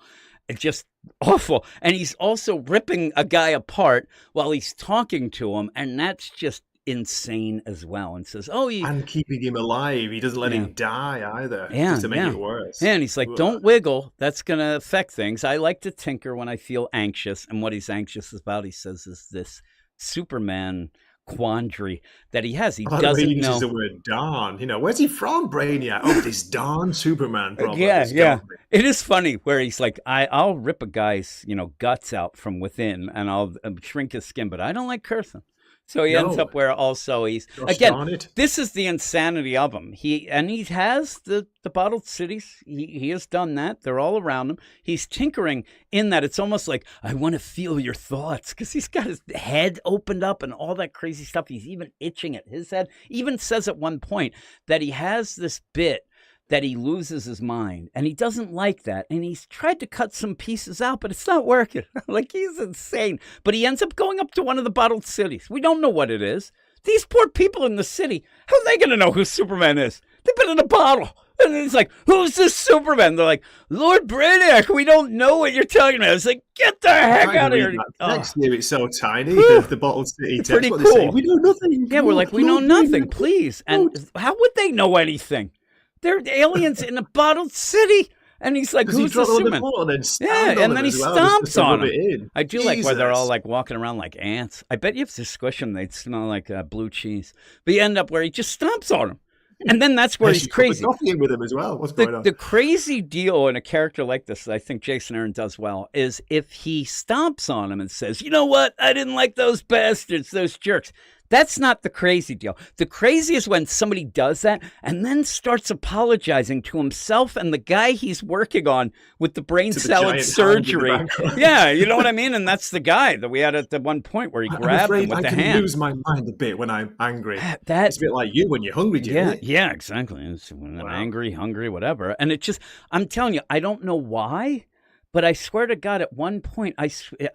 Just awful. And he's also ripping a guy apart while he's talking to him, and that's just insane as well. And says, and keeping him alive. He doesn't let him die either, just to make it worse. Yeah, and he's like, don't wiggle. That's going to affect things. I like to tinker when I feel anxious. And what he's anxious about, he says, is this Superman quandary that he has. He doesn't he know. uses the word darn. Where's he from, Brainiac? Oh, this darn Superman problem. Yeah. It is funny where he's like, I'll rip a guy's, guts out from within and I'll shrink his skin, but I don't like cursing. So he ends up where also he's again. This is the insanity of him. He has the bottled cities. He has done that. They're all around him. He's tinkering in that. It's almost like I want to feel your thoughts because he's got his head opened up and all that crazy stuff. He's even itching at his head. Even says at one point that he has this bit that he loses his mind, and he doesn't like that, and he's tried to cut some pieces out, but it's not working. Like, he's insane. But he ends up going up to one of the bottled cities. We don't know what it is. These poor people in the city, how are they going to know who Superman is? They've been in a bottle. And he's like, who's this Superman? They're like, Lord Brainiac, we don't know what you're talking about. It's like, get the heck out of here. Next year, it's so tiny, the bottled city. It's pretty cool. We know nothing. Yeah, we're like, we know nothing, please. And how would they know anything? They're aliens in a bottled city. And he's like, who's the Superman? And then he stomps on him. I do like where they're all like walking around like ants. I bet you if they squish them, they'd smell like blue cheese. But you end up where he just stomps on him. And then that's where he's crazy. In with him as well. What's going on? The crazy deal in a character like this, that I think Jason Aaron does well, is if he stomps on him and says, you know what? I didn't like those bastards, those jerks. That's not the crazy deal. The crazy is when somebody does that and then starts apologizing to himself and the guy he's working on with the brain salad surgery. Yeah, you know what I mean? And that's the guy that we had at the one point where he grabbed him with the hand. I can lose my mind a bit when I'm angry. It's a bit like you when you're hungry, Jimmy. Yeah, exactly. It's when I'm angry, hungry, whatever. And it just, I'm telling you, I don't know why. But I swear to God, at one point, I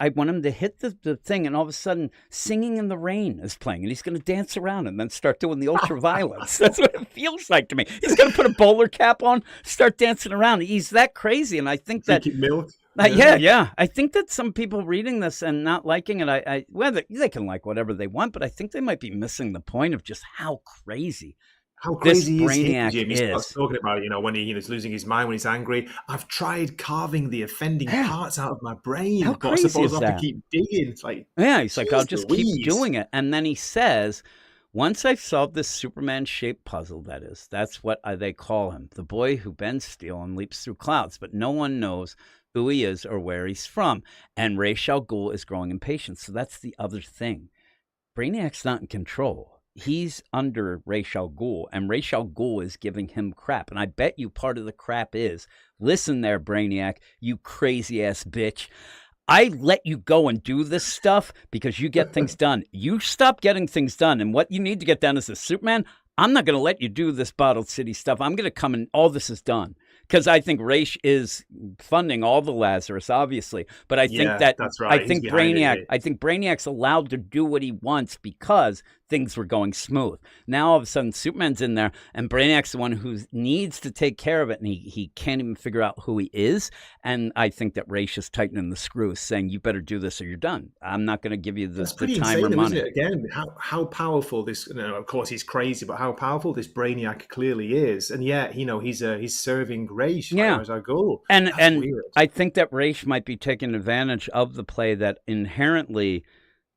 want him to hit the thing, and all of a sudden, Singing in the Rain is playing, and he's going to dance around and then start doing the ultraviolence. That's what it feels like to me. He's going to put a bowler cap on, start dancing around. He's that crazy, and I think that... milk. Yeah. I think that some people reading this and not liking it, whether they can like whatever they want, but I think they might be missing the point of just how crazy crazy this Brainiac Jim? He starts talking about it, when he's losing his mind, when he's angry. I've tried carving the offending parts out of my brain, How but I crazy suppose is I have that? to keep digging. It's like, he's like, I'll just keep doing it. And then he says, once I've solved this Superman-shaped puzzle, that's what they call him, the boy who bends steel and leaps through clouds, but no one knows who he is or where he's from. And Ra's al Ghul is growing impatient. So that's the other thing. Brainiac's not in control. He's under Ra's al Ghul, and Ra's al Ghul is giving him crap. And I bet you part of the crap is, listen there, Brainiac, you crazy-ass bitch. I let you go and do this stuff because you get things done. You stop getting things done, and what you need to get done as a Superman, I'm not going to let you do this bottled city stuff. I'm going to come and all this is done. Because I think Ra's is funding all the Lazarus, obviously, but I think that's right. I think Brainiac's allowed to do what he wants because things were going smooth. Now all of a sudden Superman's in there, and Brainiac's the one who needs to take care of it, and he can't even figure out who he is. And I think that Ra's is tightening the screws, saying you better do this or you're done. I'm not going to give you the time or money. Isn't it? Again, how powerful this? Of course, he's crazy, but how powerful this Brainiac clearly is, and yet he's serving Ra's as our goal. And weird. I think that Ra's might be taking advantage of the play that inherently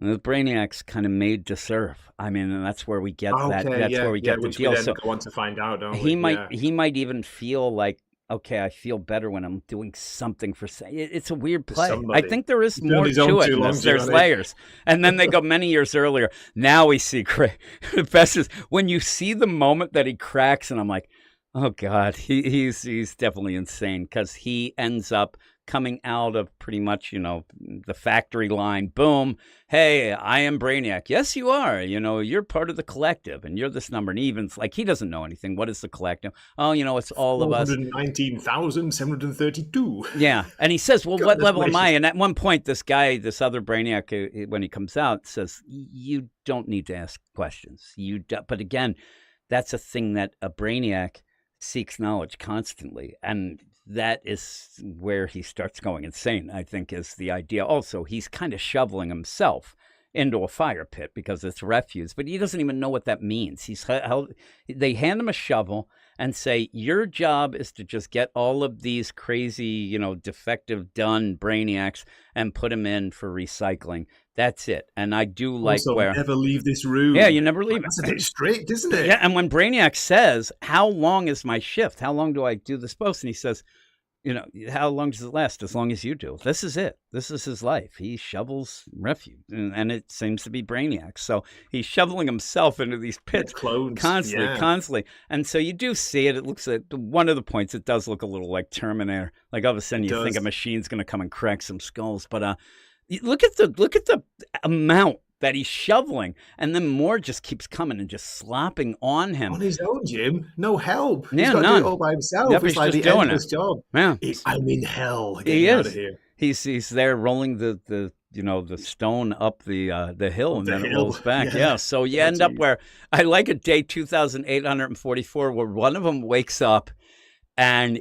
the Brainiac's kind of made to serve. I mean, and that's where we get that. That's where we get the deal. We then go on to find out, don't we? He might even feel like okay, I feel better when I'm doing something for it's a weird For play. I somebody. think there is He's been on more his own to it too in long, this. There's Gianni. layers. And then they go many years earlier. Now we see the best is when you see the moment that he cracks, and I'm like, oh God, he's definitely insane, because he ends up coming out of pretty much, the factory line. Boom. Hey, I am Brainiac. Yes, you are. You're part of the collective, and you're this number. And even's like, he doesn't know anything. What is the collective? Oh, it's all of us. 419,732. Yeah. And he says, well, God, what level am gracious. I? And at one point, this other Brainiac, when he comes out, says, you don't need to ask questions. But again, that's a thing that a Brainiac seeks knowledge constantly. And that is where he starts going insane, I think, is the idea. Also, he's kind of shoveling himself into a fire pit because it's refuse, but he doesn't even know what that means. They hand him a shovel and say, your job is to just get all of these crazy, defective, done Brainiacs and put them in for recycling. That's it. And I do like also, where... never leave this room. Yeah, you never leave That's it. a bit strict, isn't it? Yeah, and when Brainiac says, how long is my shift? How long do I do this post? And he says, how long does it last? As long as you do. This is it. This is his life. He shovels refuse, and it seems to be Brainiac. So he's shoveling himself into these pits constantly. And so you do see it. It looks at one of the points. It does look a little like Terminator. Like all of a sudden you think a machine's going to come and crack some skulls. But look at the amount that he's shoveling, and then more just keeps coming and just slopping on him. On his own, Jim. No help. Yeah, he's got none. to do it all by himself. Yep, it's like the endless job. Yeah. I'm in hell. He out of is. here. He's there rolling the stone up the hill, and then it rolls back. Yeah. So you end up where I like a day 2,844 where one of them wakes up and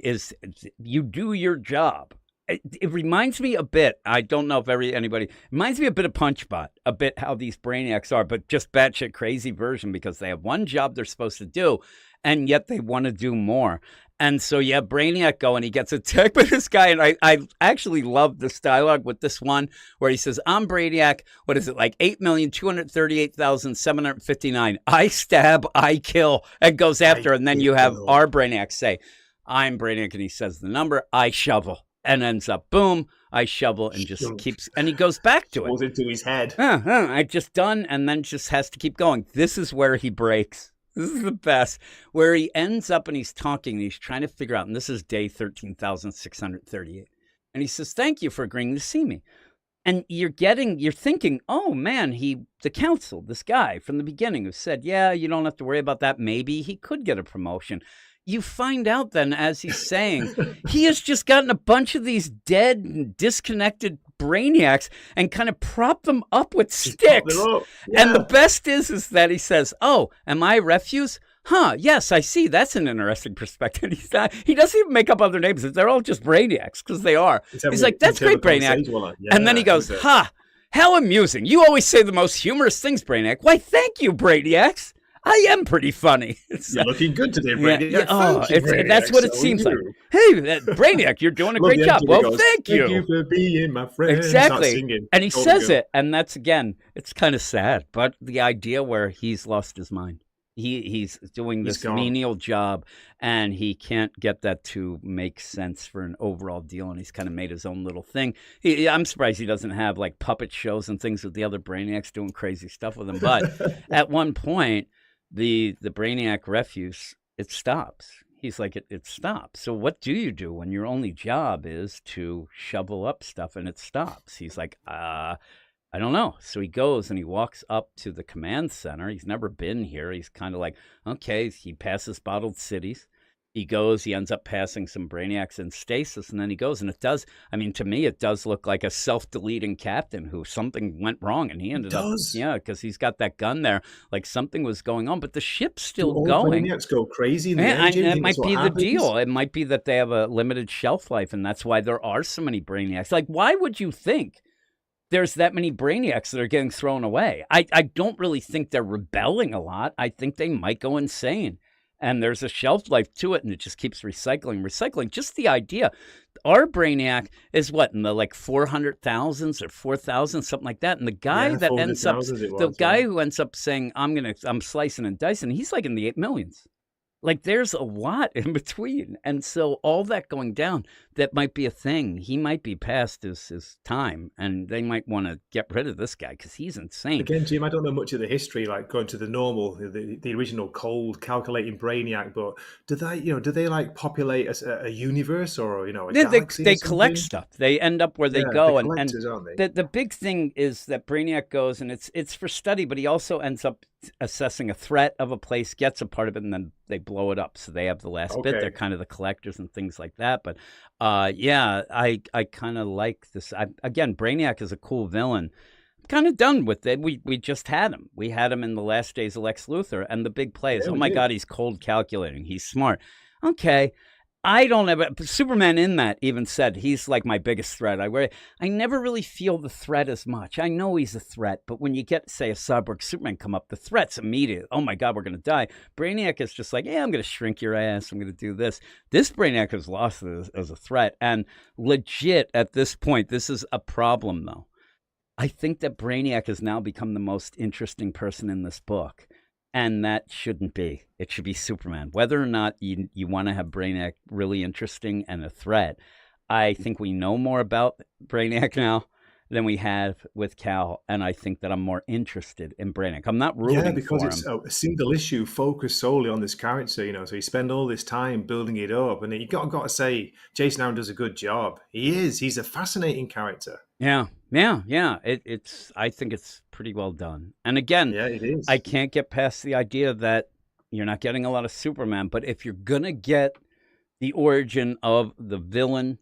you do your job. It reminds me a bit, I don't know if anybody, it reminds me a bit of Punchbot, a bit how these Brainiacs are, but just batshit crazy version, because they have one job they're supposed to do, and yet they want to do more. And so you have Brainiac go, and he gets attacked by this guy, and I actually love this dialogue with this one, where he says, I'm Brainiac, what is it, like 8,238,759. I stab, I kill, and goes after, and then you have our Brainiac say, I'm Brainiac, and he says the number, I shovel. And ends up, boom, I shovel, and just keeps, and he goes back to it. Goes into his head. I just done, and then just has to keep going. This is where he breaks. This is the best, where he ends up and he's talking, and he's trying to figure out, and this is day 13,638. And he says, thank you for agreeing to see me. And you're thinking, oh man, the council, this guy from the beginning who said, yeah, you don't have to worry about that. Maybe he could get a promotion. You find out then, as he's saying, he has just gotten a bunch of these dead and disconnected Brainiacs and kind of propped them up with sticks. Yeah. And the best is that he says, oh, am I refuse? Huh, yes, I see. That's an interesting perspective. He doesn't even make up other names. They're all just Brainiacs, because they are. He's like, that's great, Brainiac. And then he goes, ha, how amusing. You always say the most humorous things, Brainiac. Why, thank you, Brainiacs. I am pretty funny. You're looking good today, Brainiac. Yeah. That's what it seems like. Hey, Brainiac, you're doing a great job. Well, thank you. Thank you for being my friend. Exactly. And he says it, and that's, again, it's kind of sad. But the idea where he's lost his mind. He's doing this menial job, and he can't get that to make sense for an overall deal, and he's kind of made his own little thing. I'm surprised he doesn't have like puppet shows and things with the other Brainiacs doing crazy stuff with him. But at one point, the Brainiac refuse, it stops. He's like, it stops. So what do you do when your only job is to shovel up stuff and it stops? He's like, I don't know. So he goes and he walks up to the command center. He's never been here. He's kind of like, okay, he passes bottled cities. He goes, he ends up passing some Brainiacs in stasis, and then he goes, and it does, I mean, to me, it does look like a self-deleting captain who something went wrong, and he ended up, yeah, because he's got that gun there, like something was going on, but the ship's still going. Brainiacs go crazy in the engine. That might be the deal. It might be that they have a limited shelf life, and that's why there are so many Brainiacs. Like, why would you think there's that many Brainiacs that are getting thrown away? I don't really think they're rebelling a lot. I think they might go insane. And there's a shelf life to it, and it just keeps recycling. Just the idea. Our Brainiac is what, in the like 400,000s or 4,000, something like that. And the guy that ends up, who ends up saying, I'm slicing and dicing, he's like in the 8 millions. Like, there's a lot in between. And so all that going down, that might be a thing. He might be past his time, and they might want to get rid of this guy because he's insane. Again, Jim, I don't know much of the history, like going to the normal, the original cold, calculating Brainiac, but do they like populate a universe or, a galaxy? They collect stuff. They end up where they go. And aren't they? The big thing is that Brainiac goes, and it's for study, but he also ends up assessing a threat of a place, gets a part of it, and then they blow it up. So they have the last bit. They're kind of the collectors and things like that. But I kind of like this. Again, Brainiac is a cool villain. I'm kind of done with it. We just had him. We had him in the last days of Lex Luthor, and the big play is, oh my God, he's cold calculating. He's smart. Okay. I don't ever. Superman in that even said he's like my biggest threat. I never really feel the threat as much. I know he's a threat, but when you get, say, a Cyborg Superman come up, the threat's immediate. Oh my God, we're gonna die. Brainiac is just like, yeah, I'm gonna shrink your ass. I'm gonna do this. This Brainiac is lost as a threat, and legit at this point, this is a problem though. I think that Brainiac has now become the most interesting person in this book. And that shouldn't be. It should be Superman. Whether or not you want to have Brainiac really interesting and a threat, I think we know more about Brainiac now than we have with Cal, and I think that I'm more interested in Brainiac. I'm not rooting for him. Yeah, because it's a single issue focused solely on this character, so you spend all this time building it up, and you got to say, Jason Aaron does a good job. He's a fascinating character. Yeah. I think it's pretty well done. And again, it is. I can't get past the idea that you're not getting a lot of Superman, but if you're going to get the origin of the villain,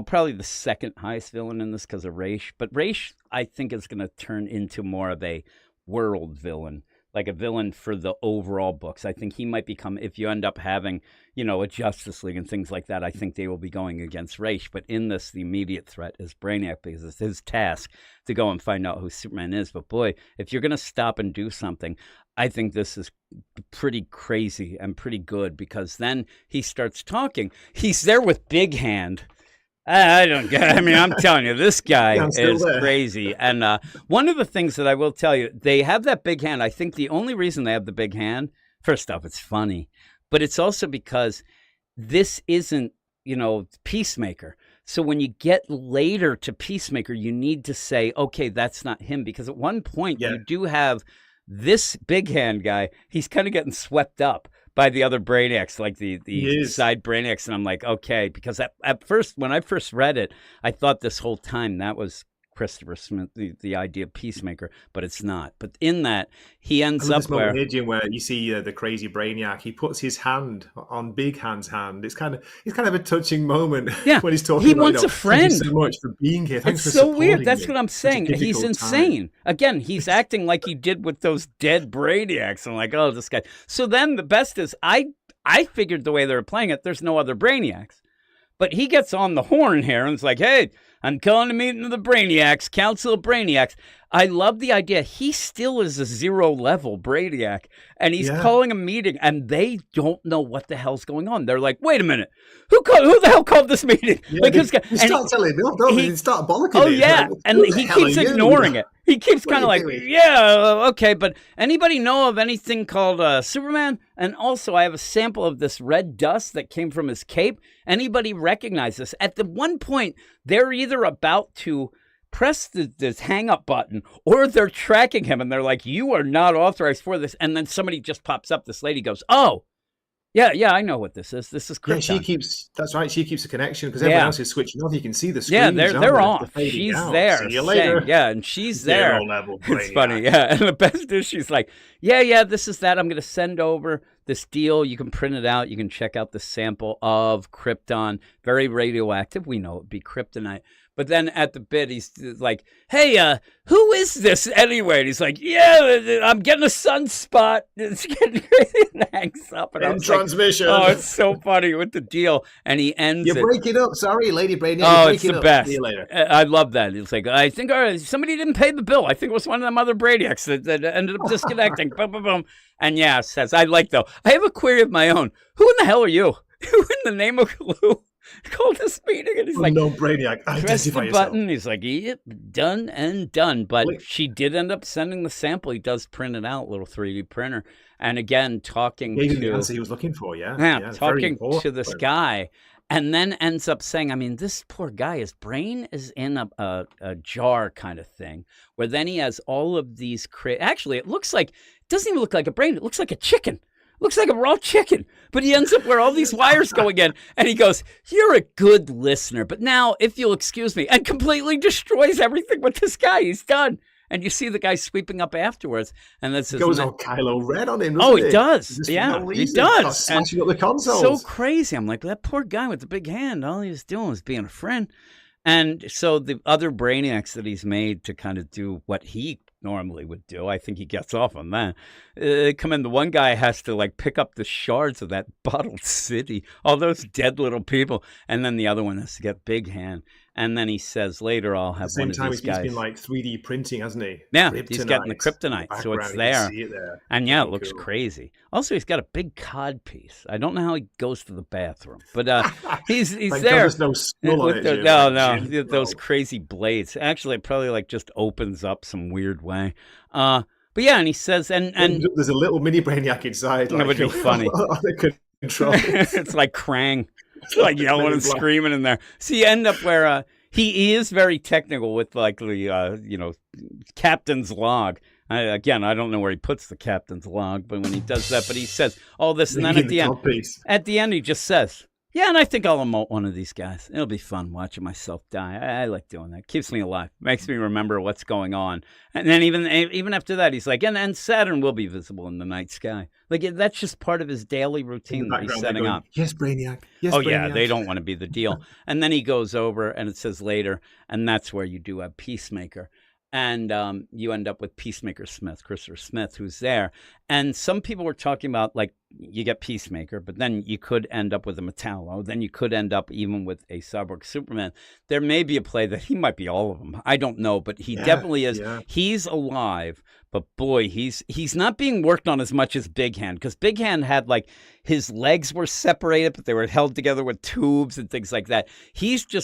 probably the second highest villain in this because of Raish, but Raish, I think, is going to turn into more of a world villain, like a villain for the overall books. I think he might become, if you end up having, a Justice League and things like that, I think they will be going against Raish. But in this, the immediate threat is Brainiac because it's his task to go and find out who Superman is. But boy, if you're going to stop and do something, I think this is pretty crazy and pretty good because then he starts talking. He's there with Big Hand. I don't get it. I mean, I'm telling you, this guy is crazy. And one of the things that I will tell you, they have that big hand. I think the only reason they have the big hand, first off, it's funny, but it's also because this isn't, Peacemaker. So when you get later to Peacemaker, you need to say, okay, that's not him. Because at one point, you do have this big hand guy. He's kind of getting swept up by the other Brainiacs, like the side Brainiacs. And I'm like, okay, because at first, when I first read it, I thought this whole time that was Christopher Smith, the idea of Peacemaker, but it's not. But in that, he ends up where you see the crazy Brainiac, he puts his hand on Big Hand's hand. It's kind of a touching moment when he's talking. He wants a friend. Thank you so much for being here. Thanks it's for so weird. me. That's what I'm saying. He's insane. Again, he's acting like he did with those dead Brainiacs. I'm like, oh, this guy. So then the best is I figured the way they were playing it, there's no other Brainiacs. But he gets on the horn here and it's like, hey, I'm calling a meeting of the Brainiacs, Council of Brainiacs. I love the idea. He still is a 0-level Brainiac, and he's calling a meeting, and they don't know what the hell's going on. They're like, wait a minute. Who the hell called this meeting? Yeah, like, you start telling him, don't you? Start bollocking him. Oh, yeah, and he keeps ignoring it. He keeps kind of like, okay, but anybody know of anything called Superman? And also, I have a sample of this red dust that came from his cape. Anybody recognize this? At the one point, they're either about to press this hang-up button or they're tracking him, and they're like, you are not authorized for this. And then somebody just pops up. This lady goes, oh, yeah, I know what this is. This is Krypton. That's right. She keeps a connection because everyone else is switching off. You can see the screen. Yeah, they're off. She's there. See you later. And she's there. It's funny. Yeah. And the best is she's like, yeah, this is that. I'm going to send over this deal. You can print it out. You can check out the sample of Krypton. Very radioactive. We know it'd be kryptonite. But then at the bit, he's like, hey, who is this anyway? And he's like, yeah, I'm getting a sunspot. It's getting crazy. And hangs up. And I'm transmission. Like, oh, it's so funny with the deal. And he ends You break it up. Sorry, Lady Brainiac. Oh, it's the best. See you later. I love that. It's like, I think somebody didn't pay the bill. I think it was one of them other Brainiacs that ended up disconnecting. Boom, boom, boom. And says, I have a query of my own. Who in the hell are you? Who in the name of Glue called this meeting, and he's like, no Brainiac, press identify the yourself. button. He's like, yep, done and done. But Click. she did end up sending the sample. He does print it out, little 3D printer. And again, talking Gave him the to answer he was looking for, talking very to important. this guy, and then ends up saying, I mean, this poor guy, his brain is in a jar kind of thing, where then he has all of these actually, it doesn't even look like a brain. It looks like a chicken. Looks like a raw chicken, but he ends up where all these wires go again. And he goes, you're a good listener, but now if you'll excuse me, and completely destroys everything with this guy. He's done. And you see the guy sweeping up afterwards. And that's his goes all Kylo Ren on him. He does. Yeah, he does. Smashing up the consoles. So crazy. I'm like, that poor guy with the big hand, all he was doing was being a friend. And so the other Brainiacs that he's made to kind of do what he normally would do, I think he gets off on that. Come in, the one guy has to like pick up the shards of that bottled city, all those dead little people, and then the other one has to get big hand. And then he says later, I'll have one of these guys. At the same time, he's been like 3D printing, hasn't he? Yeah, he's getting the kryptonite, so it's there. See it there. And yeah, it looks crazy. Also, he's got a big cod piece. I don't know how he goes to the bathroom, but he's there. There's no skull on it, no, those crazy blades. Actually, it probably like just opens up some weird way. But yeah, and he says, and there's a little mini Brainiac inside. That would be funny. It's like Krang. It's like yelling and screaming in there. So you end up where he is very technical with like the captain's log. I don't know where he puts the captain's log, but when he does that, but he says all this, and then at the end he just says, yeah, and I think I'll emote one of these guys. It'll be fun watching myself die. I like doing that. Keeps me alive. Makes me remember what's going on. And then even after that, he's like, and Saturn will be visible in the night sky. Like, that's just part of his daily routine that he's setting up. Yes, Brainiac. Yes, oh, Brainiac. Yeah, they don't want to be the deal. And then he goes over, and it says later, and that's where you do a Peacemaker. And you end up with Peacemaker Smith, Christopher Smith, who's there. And some people were talking about, like, you get Peacemaker, but then you could end up with a Metallo. Then you could end up even with a Cyborg Superman. There may be a play that he might be all of them. I don't know, but he definitely is. Yeah. He's alive, but boy, he's not being worked on as much as Big Hand, because Big Hand had, like, his legs were separated, but they were held together with tubes and things like that.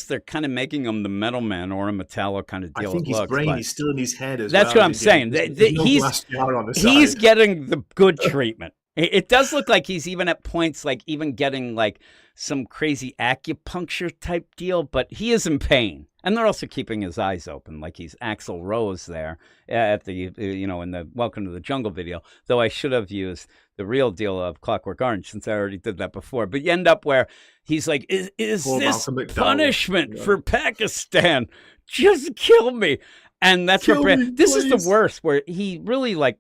They're kind of making him the Metal Man or a Metallo kind of deal. I think his brain is still in his head as well. That's what I'm saying. He's getting the good treatment. It does look like he's even at points like even getting like some crazy acupuncture type deal, but he is in pain. And they're also keeping his eyes open, like he's Axl Rose there at the, in the Welcome to the Jungle video, though I should have used the real deal of Clockwork Orange since I already did that before. But you end up where he's like, is this punishment for Pakistan? Just kill me. And that's this is the worst, where he really like,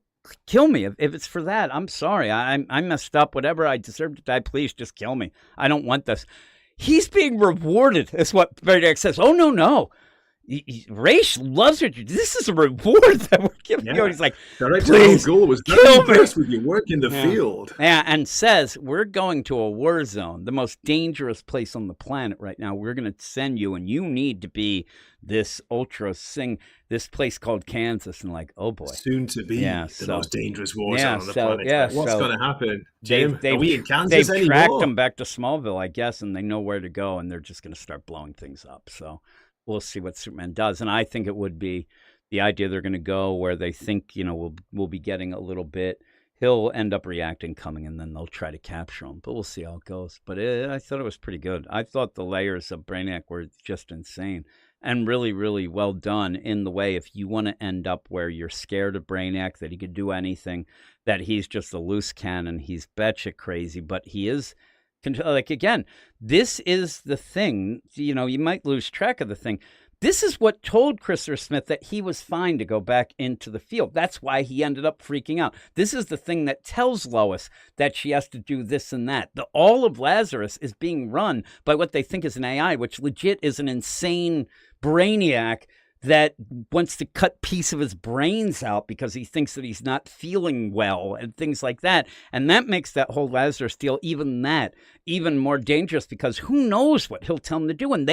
kill me. If it's for that, I'm sorry. I messed up. Whatever. I deserve to die. Please just kill me. I don't want this. He's being rewarded, is what Brainiac says. Oh, no. Raish loves her. This is a reward that we're giving you. He's like, please Al Ghul was very impressed with your work in the field. Yeah, and says, we're going to a war zone, the most dangerous place on the planet right now. We're going to send you, and you need to be this this place called Kansas. And like, oh boy. Soon to be the most dangerous war zone on the planet. Yeah, what's going to happen, Jim? Are we in Kansas anymore? They've tracked them back to Smallville, I guess, and they know where to go, and they're just going to start blowing things up. So we'll see what Superman does. And I think it would be the idea they're going to go where they think, we'll be getting a little bit. He'll end up reacting, coming, and then they'll try to capture him. But we'll see how it goes. But I thought it was pretty good. I thought the layers of Brainiac were just insane and really, really well done in the way if you want to end up where you're scared of Brainiac, that he could do anything, that he's just a loose cannon. He's betcha crazy, but he is... Like, again, this is the thing, you might lose track of the thing. This is what told Christopher Smith that he was fine to go back into the field. That's why he ended up freaking out. This is the thing that tells Lois that she has to do this and that. All of Lazarus is being run by what they think is an AI, which legit is an insane Brainiac that wants to cut piece of his brains out because he thinks that he's not feeling well and things like that. And that makes that whole Lazarus deal, even that, even more dangerous because who knows what he'll tell them to do. And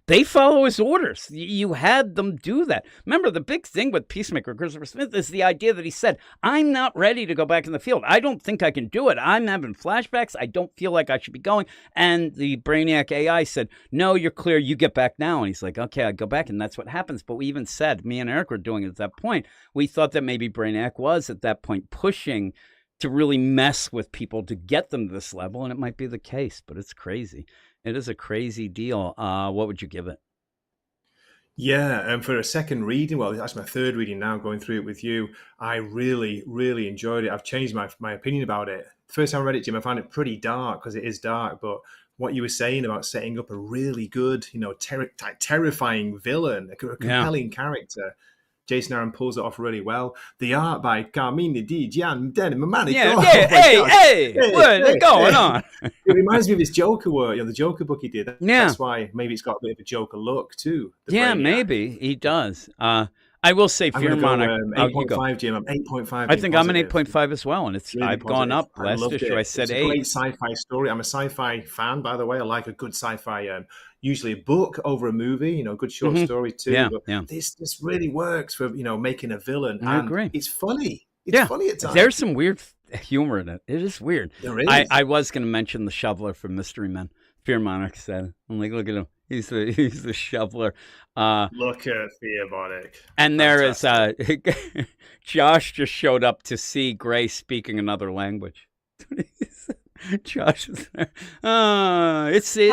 they follow his orders. You had them do that. Remember, the big thing with Peacemaker Christopher Smith is the idea that he said, I'm not ready to go back in the field. I don't think I can do it. I'm having flashbacks. I don't feel like I should be going. And the Brainiac AI said, no, you're clear. You get back now. And he's like, okay, I go back. And that's what happens. But we even said, me and Eric were doing it at that point. We thought that maybe Brainiac was at that point pushing to really mess with people to get them to this level. And it might be the case, but it's crazy. It is a crazy deal. What would you give it? Yeah, and for a second reading, well, that's my third reading now, going through it with you, I really, really enjoyed it. I've changed my opinion about it. The first time I read it, Jim, I found it pretty dark because it is dark, but what you were saying about setting up a really good, terrifying villain, a compelling character, Jason Aaron pulls it off really well. The art by Carmine di Giandomenico. Hey, what's going on? It reminds me of his Joker work, the Joker book he did. That's why maybe it's got a bit of a Joker look too. Yeah, maybe he does. I will say Fear Monarch. 8.5, Jim. I'm 8.5. I think I'm an 8.5 as well, and it's really I've positive. Gone up. Last issue I said 8. It's a great sci-fi story. I'm a sci-fi fan, by the way. I like a good sci-fi. Usually a book over a movie. Good short story too. Yeah. This really works for making a villain. I agree. It's funny. It's funny at times. There's some weird humor in it. It is weird. There is. I was going to mention the shoveler from Mystery Men. Fear Monarch said, I'm like, look at him. He's the shoveler. Look at Theobonic. And there is Josh just showed up to see Gray speaking another language. Josh is there. It's the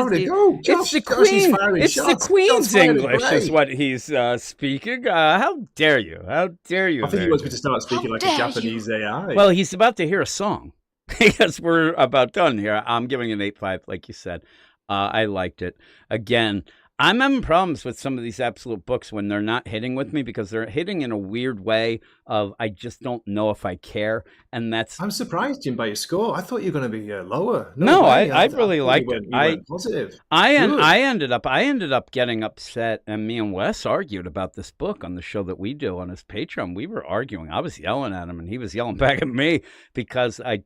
Queen. It's the Queen's English is what he's speaking. How dare you? How dare you? I think he wants me to start speaking like a Japanese AI. Well, he's about to hear a song because we're about done here. I'm giving an 8.5, like you said. I liked it. Again, I'm having problems with some of these absolute books when they're not hitting with me because they're hitting in a weird way of I just don't know if I care. And that's... I'm surprised, Jim, by your score. I thought you were going to be lower. No, I really liked it. I positive. I ended up getting upset, and me and Wes argued about this book on the show that we do on his Patreon. We were arguing. I was yelling at him, and he was yelling back at me because I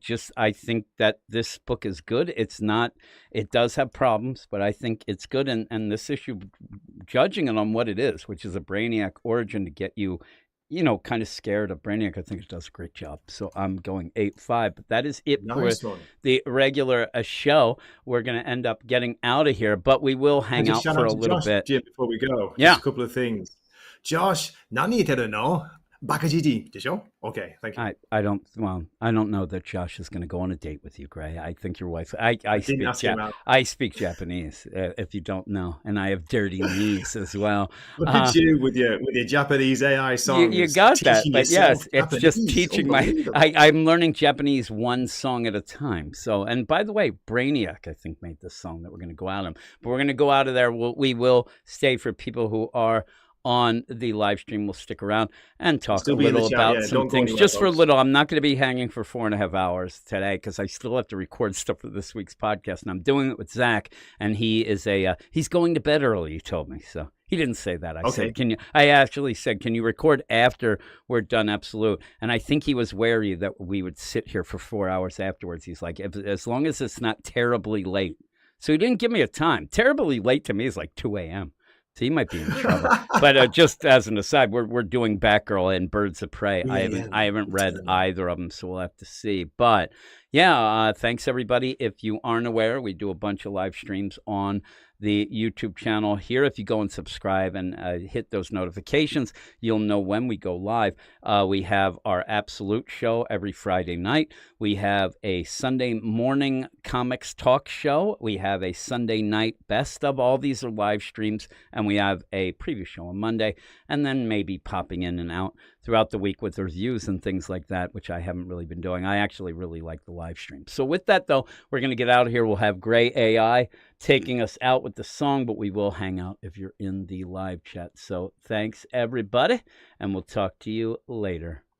think that this book is good. It's not... It does have problems, but I think it's good. And this issue, judging it on what it is, which is a Brainiac origin to get you, kind of scared of Brainiac, I think it does a great job. So I'm going 8.5. But that is it for the regular show. We're going to end up getting out of here, but we will hang out for a little bit. Jim, before we go, just a couple of things. Josh, nani iteru no? Bakajiji, desho? Okay, thank you. I don't know that Josh is going to go on a date with you, Gray. I think your wife. I speak Japanese, if you don't know, and I have dirty knees as well. Look at you with your Japanese AI songs. You got that, but yes, it's Japanese, just teaching I'm learning Japanese one song at a time. So, and by the way, Brainiac, I think, made this song that we're going to go out on. But we're going to go out of there. We will stay for people who are on the live stream. We'll stick around and talk a little about some things just for a little. I'm not going to be hanging for 4.5 hours today because I still have to record stuff for this week's podcast, and I'm doing it with Zach, and he is he's going to bed early, he told me. So he didn't say that. I said, I actually said, can you record after we're done Absolute? And I think he was wary that we would sit here for 4 hours afterwards. He's like, as long as it's not terribly late. So he didn't give me a time. Terribly late to me is like 2 a.m. So he might be in trouble. But just as an aside, we're doing Batgirl and Birds of Prey. I haven't read either of them, so we'll have to see. But yeah, thanks everybody. If you aren't aware, we do a bunch of live streams on the YouTube channel here. If you go and subscribe and hit those notifications, you'll know when we go live. We have our Absolute show every Friday night. We have a Sunday morning comics talk show. We have a Sunday night best of. All these are live streams, and we have a preview show on Monday, and then maybe popping in and out throughout the week with reviews and things like that, which I haven't really been doing. I actually really like the live stream. So with that, though, we're going to get out of here. We'll have Gray AI taking us out with the song, but we will hang out if you're in the live chat. So thanks, everybody, and we'll talk to you later.「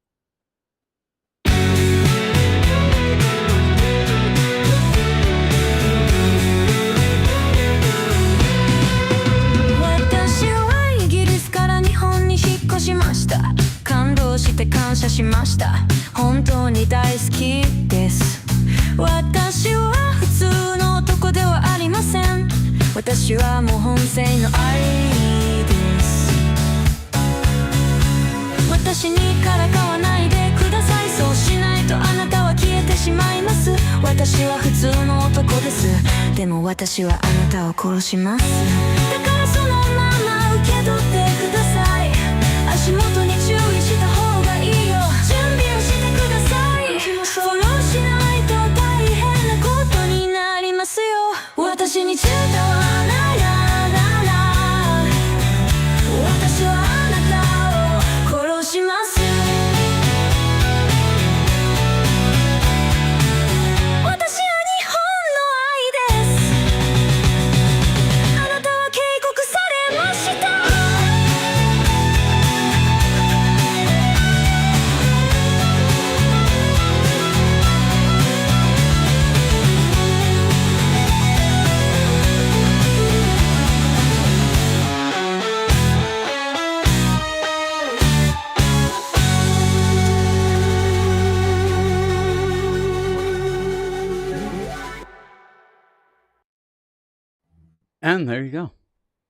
感動して感謝しました」「本当に大好きです」「私は普通の男私はもう本性の愛です。私にからかわないでください。そうしないとあなたは消えてしまいます。私は普通の男です。でも私はあなたを殺します。だからそのまま受け取ってください。足元に注意した方がいいよ。準備をしてください。フォローしないと大変なことになりますよ。私に中途はないららら。私はあなたを殺します。私は日本の愛です。あなたは警告されました。And there you go.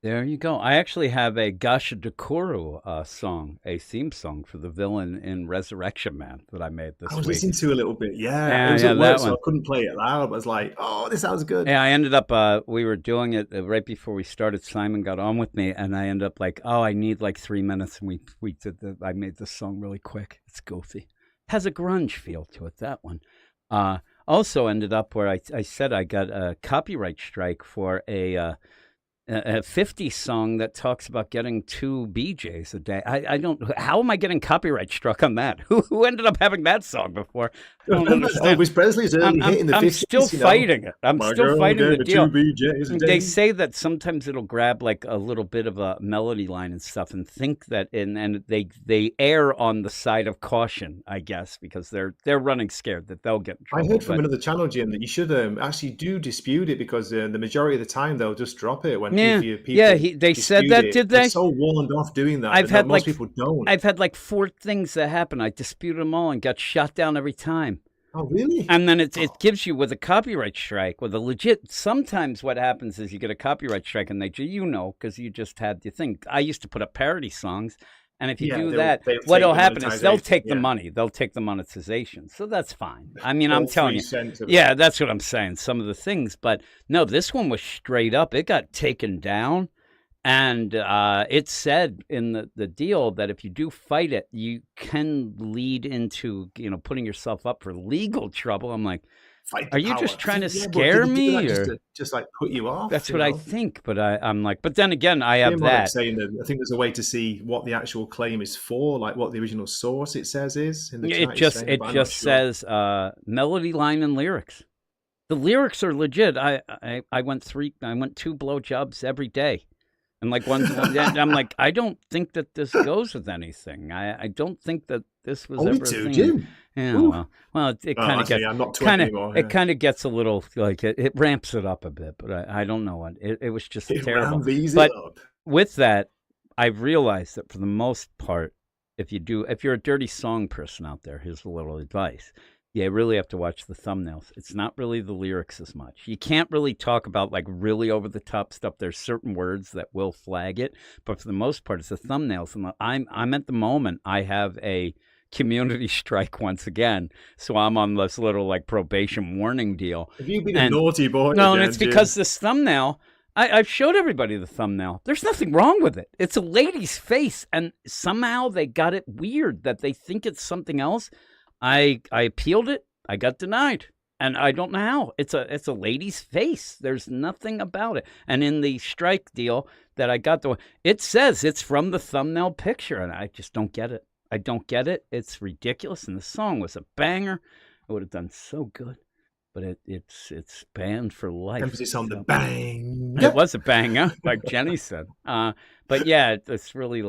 There you go. I actually have a Gasha Dekoru song, a theme song for the villain in Resurrection Man that I made this I was week. listening to a little bit. Yeah, Yeah, it was yeah, at that work, so I one. couldn't play it loud. But I was like, oh, this sounds good. Yeah, I ended up, we were doing it right before we started. Simon got on with me, and I ended up like, oh, I need like 3 minutes. And we did I made this song really quick. It's goofy. Has a grunge feel to it, that one. Also ended up where I said I got a copyright strike for a 50s song that talks about getting 2 BJs a day. I don't. How am I getting copyright struck on that? Who ended up having that song before? I don't understand. Elvis Presley's early hit in the 50s. I'm still fighting it. I'm still fighting the deal. 2 BJs a day. They say that sometimes it'll grab like a little bit of a melody line and stuff, and think that, and they err on the side of caution, I guess, because they're running scared that they'll get in trouble. I heard from another channel, Jim, that you should actually do dispute it, because the majority of the time they'll just drop it when they said that, did they? They're so warned off doing that. Most people don't. I've had like 4 things that happen. I disputed them all and got shot down every time. Oh, really? And then it gives you, with a copyright strike, with a legit, sometimes what happens is you get a copyright strike and because you just had the thing. I used to put up parody songs. And if you do that, what'll happen is they'll take the money. They'll take the monetization. So that's fine. I mean, I'm telling you. Yeah, that's what I'm saying. Some of the things. But no, this one was straight up. It got taken down. And it said in the deal that if you do fight it, you can lead into, putting yourself up for legal trouble. I'm like, are you just trying to scare me, or just like put you off? That's what I think, but I'm like, but then again, I have that. Saying that I think there's a way to see what the actual claim is for, like what the original source it says is. In the chat it just says melody line and lyrics. The lyrics are legit. I went 2 blowjobs every day. And like I'm like, I don't think that this goes with anything. I don't think that this was ever a thing. Jim. Yeah, well, it kind of gets I'm not anymore, it kind of gets a little like it ramps it up a bit, but I don't know what it was just terrible. But with that, I've realized that for the most part, if you're a dirty song person out there, here's a little advice. You really have to watch the thumbnails. It's not really the lyrics as much. You can't really talk about like really over the top stuff. There's certain words that will flag it, but for the most part, it's the thumbnails. And I'm at the moment, I have a community strike once again, so I'm on this little like probation warning deal. Have you been a naughty boy? No, and it's because this thumbnail. I've showed everybody the thumbnail. There's nothing wrong with it. It's a lady's face, and somehow they got it weird that they think it's something else. I appealed it. I got denied, and I don't know how. It's a lady's face. There's nothing about it. And in the strike deal that I got, it says it's from the thumbnail picture, and I just don't get it. I don't get it. It's ridiculous. And the song was a banger. It would have done so good, but it's banned for life. Emphasis on the bang. It was a banger, like Jenny said. But yeah, it's really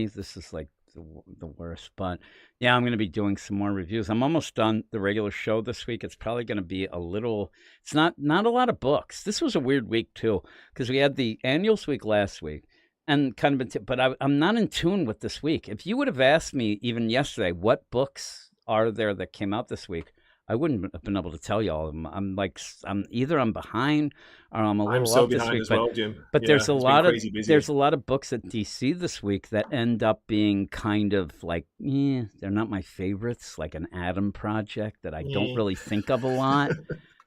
this is like the worst. But yeah, I'm going to be doing some more reviews. I'm almost done the regular show this week. It's probably going to be it's not a lot of books. This was a weird week too, because we had the annuals week last week. And kind of, but I'm not in tune with this week. If you would have asked me even yesterday, what books are there that came out this week, I wouldn't have been able to tell you all of them. I'm behind or I'm a little I'm so off this behind week. as well, Jim. But Yeah, there's a it's been lot of crazy busy. there's a lot of books at DC this week that end up being kind of like, they're not my favorites, like an Adam Project that I don't really think of a lot.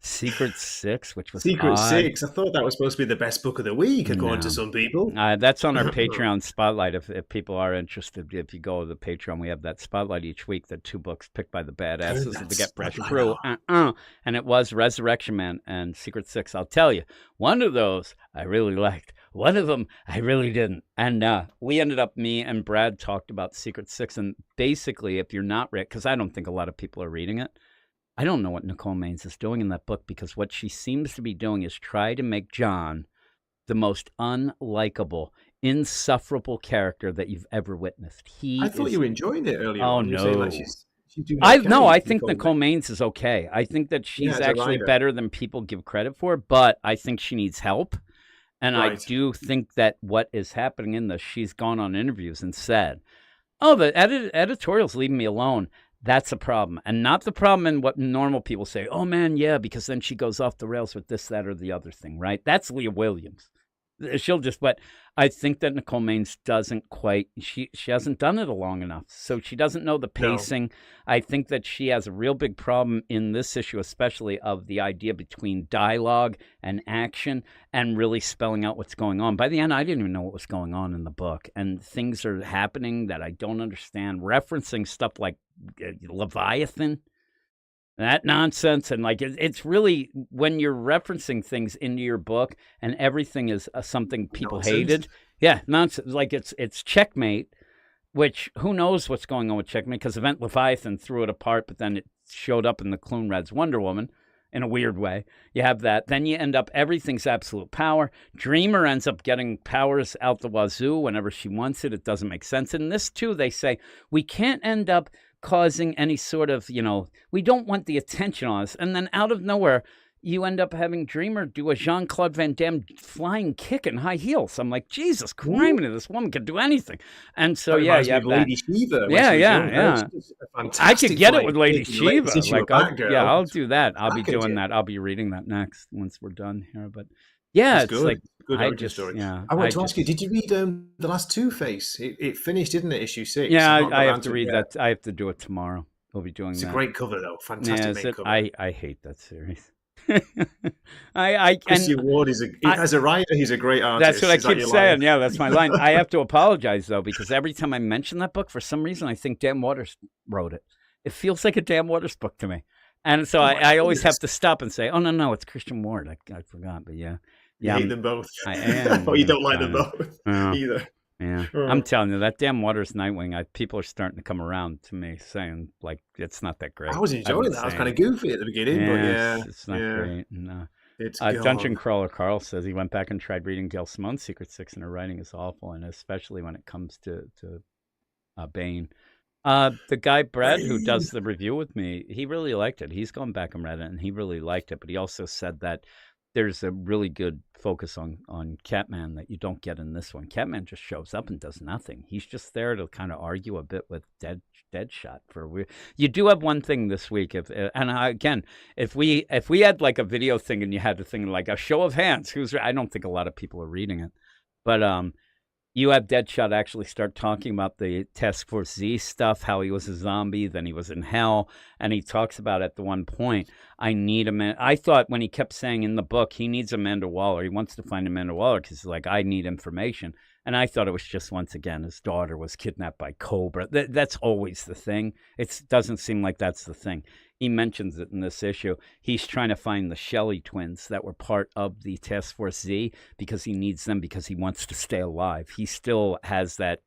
Secret Six, which was Secret odd. Six. I thought that was supposed to be the best book of the week, according to some people. That's on our Patreon spotlight. If people are interested, if you go to the Patreon, we have that spotlight each week. The 2 books picked by the badasses of the Get Fresh crew. And it was Resurrection Man and Secret Six. I'll tell you, one of those I really liked. One of them I really didn't. And we ended up, me and Brad talked about Secret Six. And basically, if you're not read, because I don't think a lot of people are reading it, I don't know what Nicole Maines is doing in that book, because what she seems to be doing is try to make John the most unlikable, insufferable character that you've ever witnessed. I thought you were enjoying it earlier. Oh, on. no. Saying, like, she's doing okay, I think Nicole Maines is okay. I think that she's actually better than people give credit for, but I think she needs help. And I do think that what is happening in this, she's gone on interviews and said, the editorial's leaving me alone. That's a problem. And not the problem in what normal people say, oh, man, yeah, because then she goes off the rails with this, that, or the other thing, right? That's Leah Williams. But I think that Nicole Maines doesn't quite, she hasn't done it long enough. So she doesn't know the pacing. No. I think that she has a real big problem in this issue, especially of the idea between dialogue and action and really spelling out what's going on. By the end, I didn't even know what was going on in the book. And things are happening that I don't understand, referencing stuff like Leviathan. That nonsense. And like, it's really, when you're referencing things into your book and everything is something people hated. Yeah, nonsense. Like it's Checkmate, which who knows what's going on with Checkmate, because Event Leviathan threw it apart, but then it showed up in the Clune Red's Wonder Woman in a weird way. You have that. Then you end up, everything's absolute power. Dreamer ends up getting powers out the wazoo whenever she wants it. It doesn't make sense. In this too, they say, we can't end up causing any sort of, we don't want the attention on us. And then out of nowhere, you end up having Dreamer do a Jean-Claude Van Damme flying kick in high heels. I'm like, Jesus Christ, this woman could do anything. And so, you have that. Lady Shiva. Yeah. I could get it with Lady Shiva. Like, I'll do that. I'll be doing that. I'll be reading that next once we're done here. But yeah, it's good. like, Good origin story. Yeah, I want to ask you, did you read The Last Two-Face? It finished, didn't it, issue 6? Yeah, I have to read that. I have to do it tomorrow. We'll be doing that. It's a great cover, though. Fantastic cover. I hate that series. Christian Ward as a writer, he's a great artist. That's what I keep saying. Yeah, that's my line. I have to apologize, though, because every time I mention that book, for some reason, I think Dan Waters wrote it. It feels like a Dan Waters book to me. And so I always have to stop and say, oh, no, it's Christian Ward. I forgot, but yeah. Yeah, you hate them both. I am. Or you don't like them both either. Yeah. I'm telling you, that damn Waters Nightwing, people are starting to come around to me saying, like, it's not that great. I was enjoying that. I was kind of goofy at the beginning, but it's not great. And, it's Dungeon Crawler Carl says he went back and tried reading Gail Simone's Secret Six, and her writing is awful, and especially when it comes to Bane. The guy, Brad, who does the review with me, he really liked it. He's gone back and read it, and he really liked it, but he also said that there's a really good focus on Catman that you don't get in this one. Catman just shows up and does nothing. He's just there to kind of argue a bit with Deadshot You do have one thing this week, if we had like a video thing and you had a thing like a show of hands, I don't think a lot of people are reading it, but you have Deadshot actually start talking about the Task Force Z stuff, how he was a zombie, then he was in hell, and he talks about at the one point, I need a man. I thought when he kept saying in the book, he needs Amanda Waller. He wants to find Amanda Waller because he's like, I need information. And I thought it was just, once again, his daughter was kidnapped by Cobra. That's always the thing. It doesn't seem like that's the thing. He mentions it in this issue. He's trying to find the Shelley twins that were part of the Task Force Z because he needs them because he wants to stay alive. He still has that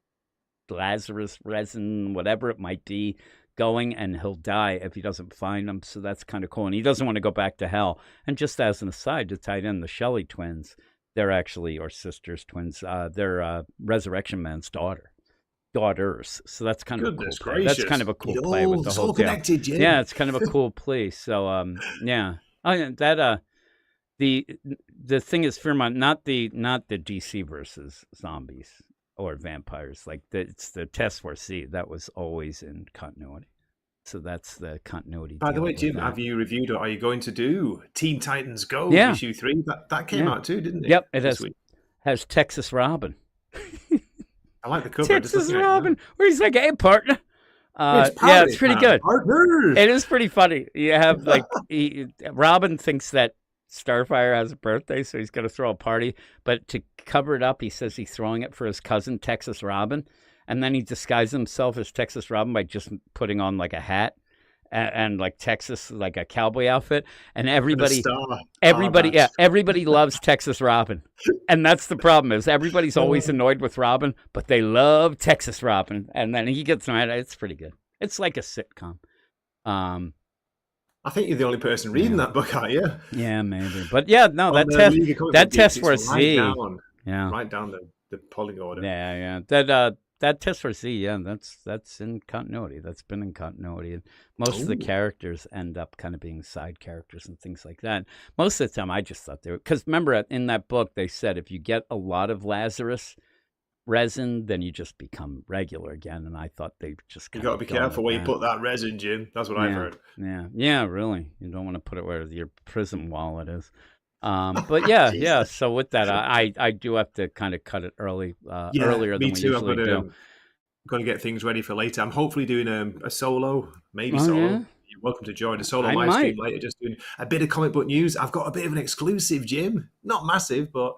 Lazarus resin, whatever it might be, going, and he'll die if he doesn't find them. So that's kind of cool. And he doesn't want to go back to hell. And just as an aside, to tie in the Shelley twins, they're actually, or sisters, twins, they're Resurrection Man's daughters. So that's kind of a cool play. That's kind of a cool play with the whole connected, Jim. Yeah, it's kind of a cool play. So yeah. The thing is, Fairmont, not the DC versus zombies or vampires. Like it's the Task Force Z that was always in continuity. So that's the continuity. By the deal way, with Jim, that. have you reviewed or are you going to do Teen Titans Go Yeah. issue 3? That came Yeah. out too, didn't it? Yep, it this has week? has Texas Robin. I like the cover. just Texas looking at it now. Robin, where he's like, "Hey, partner." It's Yeah, it's pretty party good. time, partners. It is pretty funny. You have like Robin thinks that Starfire has a birthday, so he's going to throw a party. But to cover it up, he says he's throwing it for his cousin Texas Robin, and then he disguises himself as Texas Robin by just putting on like a hat and like Texas, like a cowboy outfit, and everybody loves Texas Robin, and that's the problem is everybody's always annoyed with Robin, but they love Texas Robin, and then he gets mad. It's pretty good. It's like a sitcom. I think you're the only person reading that book, aren't you? Yeah, maybe, but yeah, no, On the League of Comic Book test Geeks, for it's Z. Right down the polling order. Yeah. That test for Z, yeah, that's in continuity. That's been in continuity. And most of the characters end up kind of being side characters and things like that. Most of the time, I just thought they were, because remember in that book, they said if you get a lot of Lazarus resin, then you just become regular again. And I thought they just You got to be careful where you put that resin, Jim. That's what I've heard. Yeah, really. You don't want to put it where your prison wallet is. But yeah. So with that, I do have to kind of cut it earlier than we usually do. Got to get things ready for later. I'm hopefully doing a solo, solo. Yeah? You're welcome to join a solo I live stream might. later. Just doing a bit of comic book news. I've got a bit of an exclusive, Jim. Not massive, but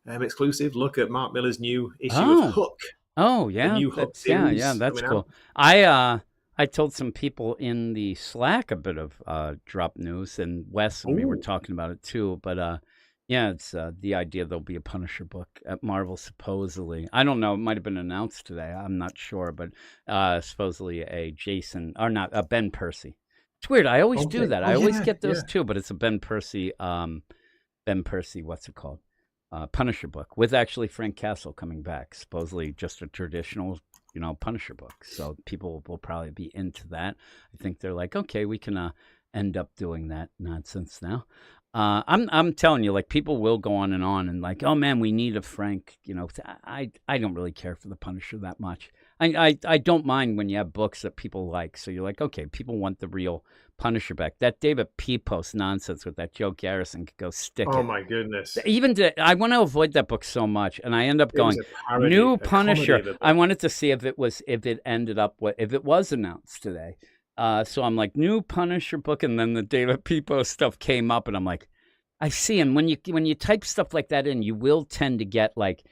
exclusive. Look at Mark Millar's new issue of Hook. Oh yeah, new Hook that's cool. Out. I told some people in the Slack a bit of drop news, and Wes and me were talking about it too. But yeah, it's the idea there'll be a Punisher book at Marvel, supposedly. I don't know. It might have been announced today. I'm not sure, but supposedly a Ben Percy. It's weird. I always do that. I always get those too, but it's a Ben Percy. What's it called? Punisher book with actually Frank Castle coming back. Supposedly just a traditional, Punisher book. So people will probably be into that. I think they're like, okay, we can end up doing that nonsense now. I'm telling you, like, people will go on and like, oh man, we need a Frank. I don't really care for the Punisher that much. I don't mind when you have books that people like. So you're like, okay, people want the real Punisher back. That David P. Post nonsense with that Joe Garrison could go stick it. Oh my goodness! I want to avoid that book so much, and I end up going new Punisher. I wanted to see if it was if it was announced today. So I'm like, new Punisher book, and then the David P. Post stuff came up, and I'm like, I see. And when you type stuff like that in, you will tend to get like,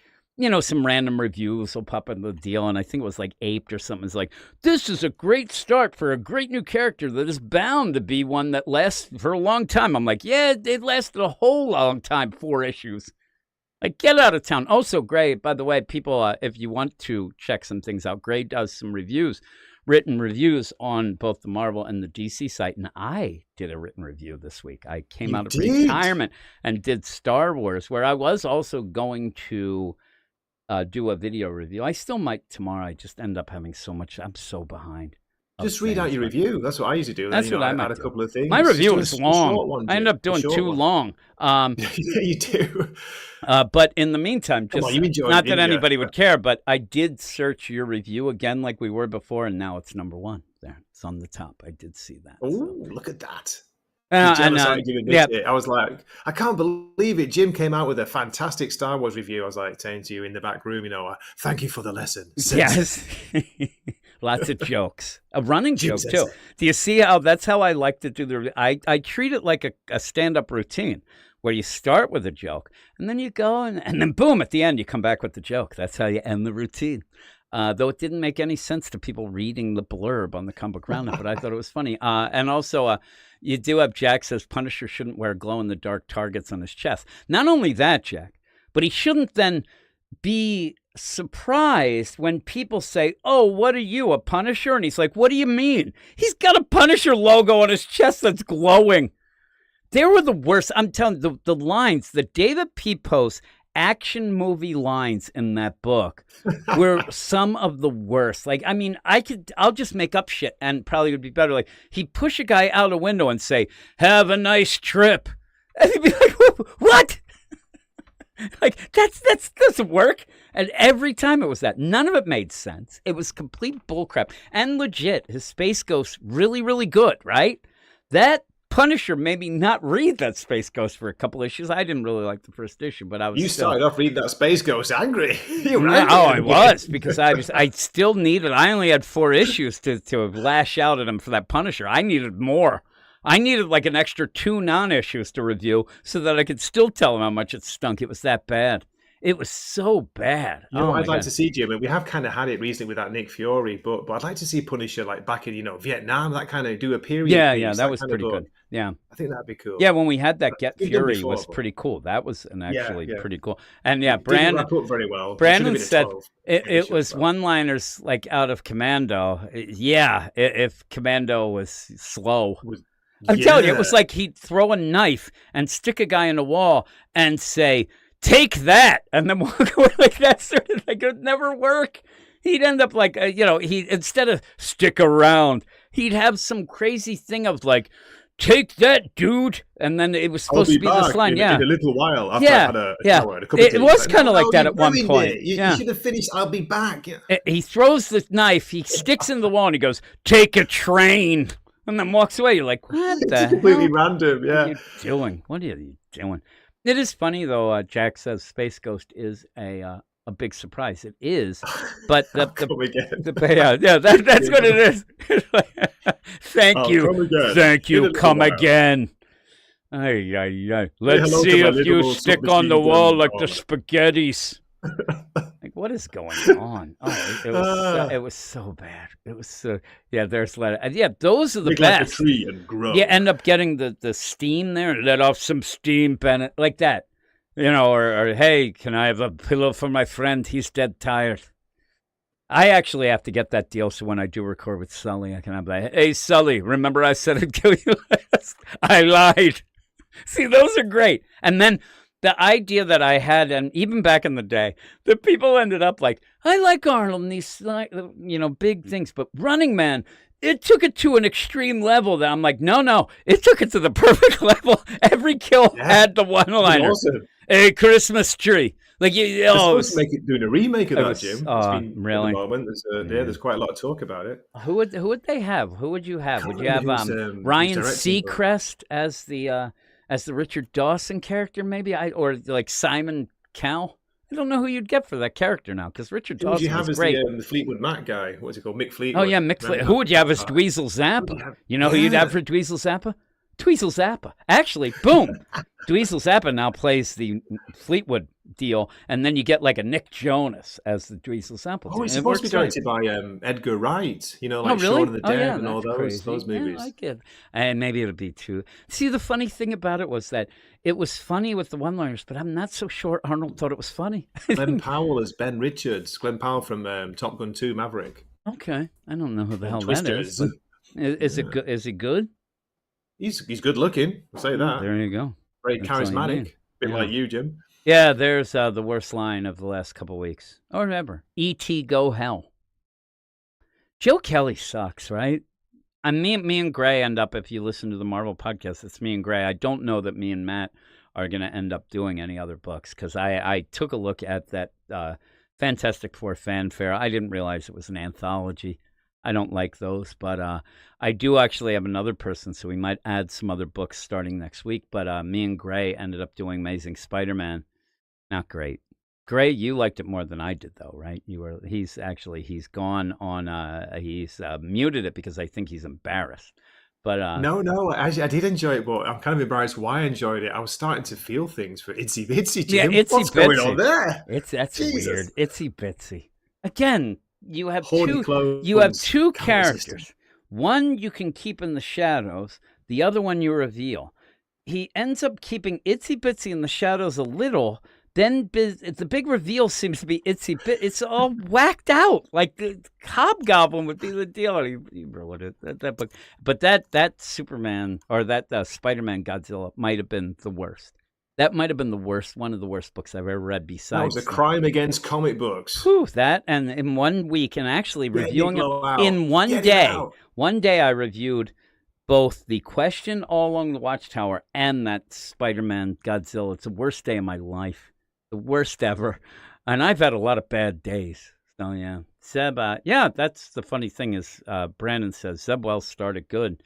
some random reviews will pop in the deal, and I think it was like Aped or something. It's like, this is a great start for a great new character that is bound to be one that lasts for a long time. I'm like, yeah, it lasted a whole long time, 4 issues. Like, get out of town. Also, Gray, by the way, people, if you want to check some things out, Gray does some written reviews on both the Marvel and the DC site, and I did a written review this week. I came out of retirement and did Star Wars, where I was also going to do a video review. I still might tomorrow. I just end up having so much. I'm so behind. Just read out your review. That's what I usually do. That's what I might add a couple of things. My review is long. I end up doing too long. Yeah, you do. But in the meantime, just not that anybody would care, but I did search your review again like we were before, and now it's number 1 there. It's on the top. I did see that. Oh, look at that. I was like, I can't believe it. Jim came out with a fantastic Star Wars review. I was like saying to you in the back room, thank you for the lesson. Yes. Lots of jokes. A running joke, too. Do you see how that's how I like to do the review? I treat it like a stand-up routine where you start with a joke, and then you go, and then boom, at the end, you come back with the joke. That's how you end the routine. Though it didn't make any sense to people reading the blurb on the Comic Book Roundup, but I thought it was funny. And also, you do have Jack says Punisher shouldn't wear glow-in-the-dark targets on his chest. Not only that, Jack, but he shouldn't then be surprised when people say, oh, what are you, a Punisher? And he's like, what do you mean? He's got a Punisher logo on his chest that's glowing. They were the worst. I'm telling you, the lines, the David P. Post action movie lines in that book were some of the worst. Like, I mean, I'll just make up shit and probably would be better. Like, he'd push a guy out a window and say, have a nice trip. And he'd be like, what? Like, that doesn't work. And every time it was that. None of it made sense. It was complete bullcrap. And legit, his Space Ghost, really, really good, right? That Punisher made me not read that Space Ghost for a couple issues. I didn't really like the first issue, but I was. You started off reading that Space Ghost angry. You were No, angry. I was, because I still needed. I only had 4 issues to lash out at him for that Punisher. I needed more. I needed like an extra 2 non-issues to review so that I could still tell him how much it stunk. It was that bad. It was so bad. You know what I'd like to see, Jim, and we have kind of had it recently with that Nick Fury, but I'd like to see Punisher like back in, Vietnam, that kind of do a period piece. Yeah, that was pretty good. Yeah. I think that'd be cool. Yeah, when we had that Get We've done Fury before, was but- pretty cool. That was actually yeah. pretty cool. And yeah, Didn't Brandon wrap up very well. Brandon It should said have been a 12 it issue, was but- one-liners like out of Commando. Yeah, if Commando was slow. I'm telling you, it was like he'd throw a knife and stick a guy in the wall and say, "Take that," and then walk away like that. Sort of like it would never work. He'd end up like he instead of stick around, he'd have some crazy thing of like, "Take that, dude," and then it was supposed to be this line. In a little while after Yeah, I had a yeah. shower and a cup of tea. It was Like, kind of like "No, that you at one ruined point. it. You Yeah. should have finished. I'll be back. He throws the knife, he sticks in the wall, and he goes, "Take a train," and then walks away. You're like, what the It's completely hell? random. What Yeah. are you doing? What are you doing? It is funny, though. Jack says Space Ghost is a big surprise. It is, but Come again. that's what it is. Thank Oh, you. come again. Thank In a you. little Come while. again. Ay, ay, ay. Let's hello to see my if you little stick on the submachine wall gun like the armor. spaghettis. Like, what is going on? Oh, it was so bad. It was so, yeah, there's letter. Yeah, those are the Make like a best. tree and grow. You end up getting the steam there. Let off some steam, Bennett. Like that. Or hey, can I have a pillow for my friend? He's dead tired. I actually have to get that deal so when I do record with Sully, I can have that. Hey, Sully, remember I said I'd kill you last? I lied. See, those are great. And then the idea that I had, and even back in the day, the people ended up like, I like Arnold and these, big things, but Running Man, it took it to an extreme level that I'm like, no, it took it to the perfect level. Every kill had the one-liner. Awesome. Hey, Christmas tree. Like, They're supposed to doing a remake of that, Jim. Really? At the moment, there's quite a lot of talk about it. Who would they have? Who would you have? Would you have remember who's Ryan directing, but- Seacrest as the Richard Dawson character, maybe? Or like Simon Cowell? I don't know who you'd get for that character now, because Richard Who would you Dawson have was as great. the Fleetwood Mac guy? What's he called? Mick Fleetwood. Oh yeah, Mick Fleetwood. Who would you have as Dweezil Zappa? You know who you'd have for Dweezil Zappa? Dweezil Zappa. Actually, boom. Dweezil Zappa now plays the Fleetwood deal, and then you get like a Nick Jonas as the Dweezil Zappa. Oh, it's And it supposed to be works directed by Edgar Wright. Like oh, really? Shaun of the Dead yeah, and all that's crazy. those movies. Yeah, I like it. And maybe it'll be too. See, the funny thing about it was that it was funny with the one-liners, but I'm not so sure Arnold thought it was funny. Glenn Powell as Ben Richards. Glenn Powell from Top Gun 2 Maverick. Okay, I don't know who the hell Twisters. that is. Is it good? Is he good? He's good looking. I'll say that. There you go. Very That's all you charismatic. need. Bit Yeah. like you, Jim. Yeah, there's the worst line of the last couple weeks, or ever. E.T. Go Hell. Joe Kelly sucks, right? Me and Gray end up, if you listen to the Marvel podcast, it's me and Gray. I don't know that me and Matt are going to end up doing any other books, because I took a look at that Fantastic Four fanfare. I didn't realize it was an anthology. I don't like those, but I do actually have another person, so we might add some other books starting next week. But me and Gray ended up doing Amazing Spider-Man. Not great. Gray, you liked it more than I did, though, right? He's gone on. He's muted it because I think he's embarrassed. But No, actually, I did enjoy it, but I'm kind of embarrassed why I enjoyed it. I was starting to feel things for Itsy Bitsy, Jim. Yeah, Itsy What's going Bitsy. on there? That's Jesus. weird. Itsy Bitsy. Again, you have Horny two. clones. You have two Can't resist characters. One you can keep in the shadows. The other one you reveal. He ends up keeping Itsy Bitsy in the shadows a little. Then the big reveal seems to be Itsy Bitsy. It's all whacked out. Like the Hobgoblin would be the deal. He wrote it, that book. But that Superman or that Spider-Man Godzilla might have been the worst. That might have been the worst, one of the worst books I've ever read. That Besides, was a crime against comic books. whew, that, and in 1 week, and actually reviewing blow it out. in one Get it day. out. One day, I reviewed both The Question All Along the Watchtower and that Spider-Man Godzilla. It's the worst day of my life. the worst ever. And I've had a lot of bad days. So, yeah. Zeb, yeah, that's the funny thing is Brandon says Zeb Wells started good.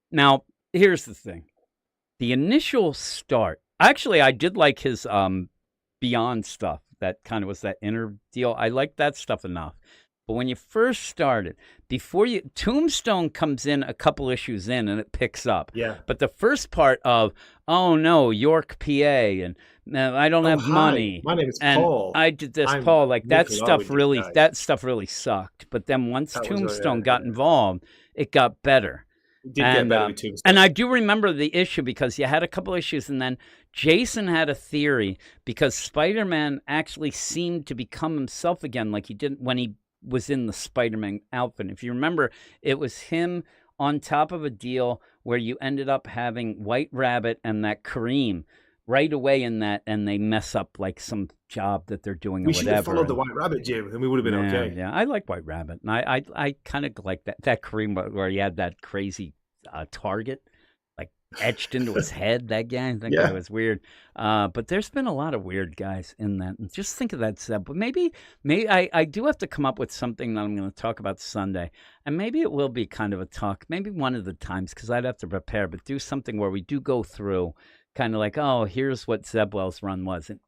Now, here's the thing. The initial start, actually, I did like his Beyond stuff. That kind of was that inner deal. I liked that stuff enough. But when you first started, Tombstone comes in a couple issues in and it picks up. Yeah. But the first part of, oh no, York, PA, and I don't have money. My name is and Paul. I did this, I'm Paul. Like that Nicola stuff really sucked. But then once Tombstone got yeah. involved, it got better. It did get better with Tombstone. And I do remember the issue because you had a couple issues, and then Jason had a theory because Spider-Man actually seemed to become himself again, like he didn't when he was in the Spider-Man outfit. If you remember, it was him on top of a deal where you ended up having White Rabbit and that Kareem right away in that, and they mess up like some job that they're doing or we whatever. should have followed the White Rabbit, Jim, and we would have been okay. Yeah, I like White Rabbit, and I kind of like that Kareem where he had that crazy target like etched into his head. That guy, I think that was weird. But there's been a lot of weird guys in that. And just think of that Zeb. But maybe I do have to come up with something that I'm going to talk about Sunday, and maybe it will be kind of a talk, maybe one of the times because I'd have to prepare. But do something where we do go through. Kind of like, oh, here's what Zeb Wells' run was. And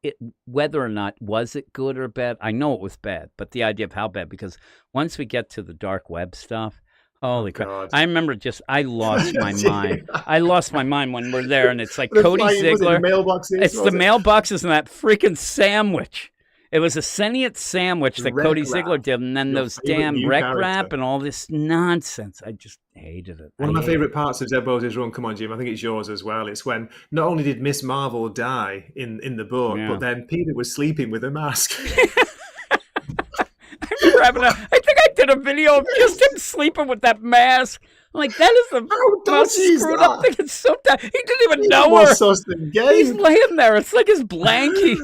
whether or not, was it good or bad? I know it was bad, but the idea of how bad, because once we get to the dark web stuff, holy crap. God. I remember I lost my mind. I lost my mind when we're there, and it's like The Cody flying- was it the Ziegler. mailboxes? It's the mailboxes and that freaking sandwich. It was a sentient sandwich that Wreck Cody Wrap. Ziegler did, and then Your those favorite damn new wreck character. wrap and all this nonsense. I just hated it. One of my favourite parts of Zeb Wells' run, come on, Jim, I think it's yours as well. It's when not only did Miss Marvel die in the book, Yeah. but then Peter was sleeping with a mask. I think I did a video of just him sleeping with that mask. I'm like, that is the most dodgy is screwed up that? thing. It's so bad. He didn't even know More her. sus than He's gay. laying there. It's like his blankie.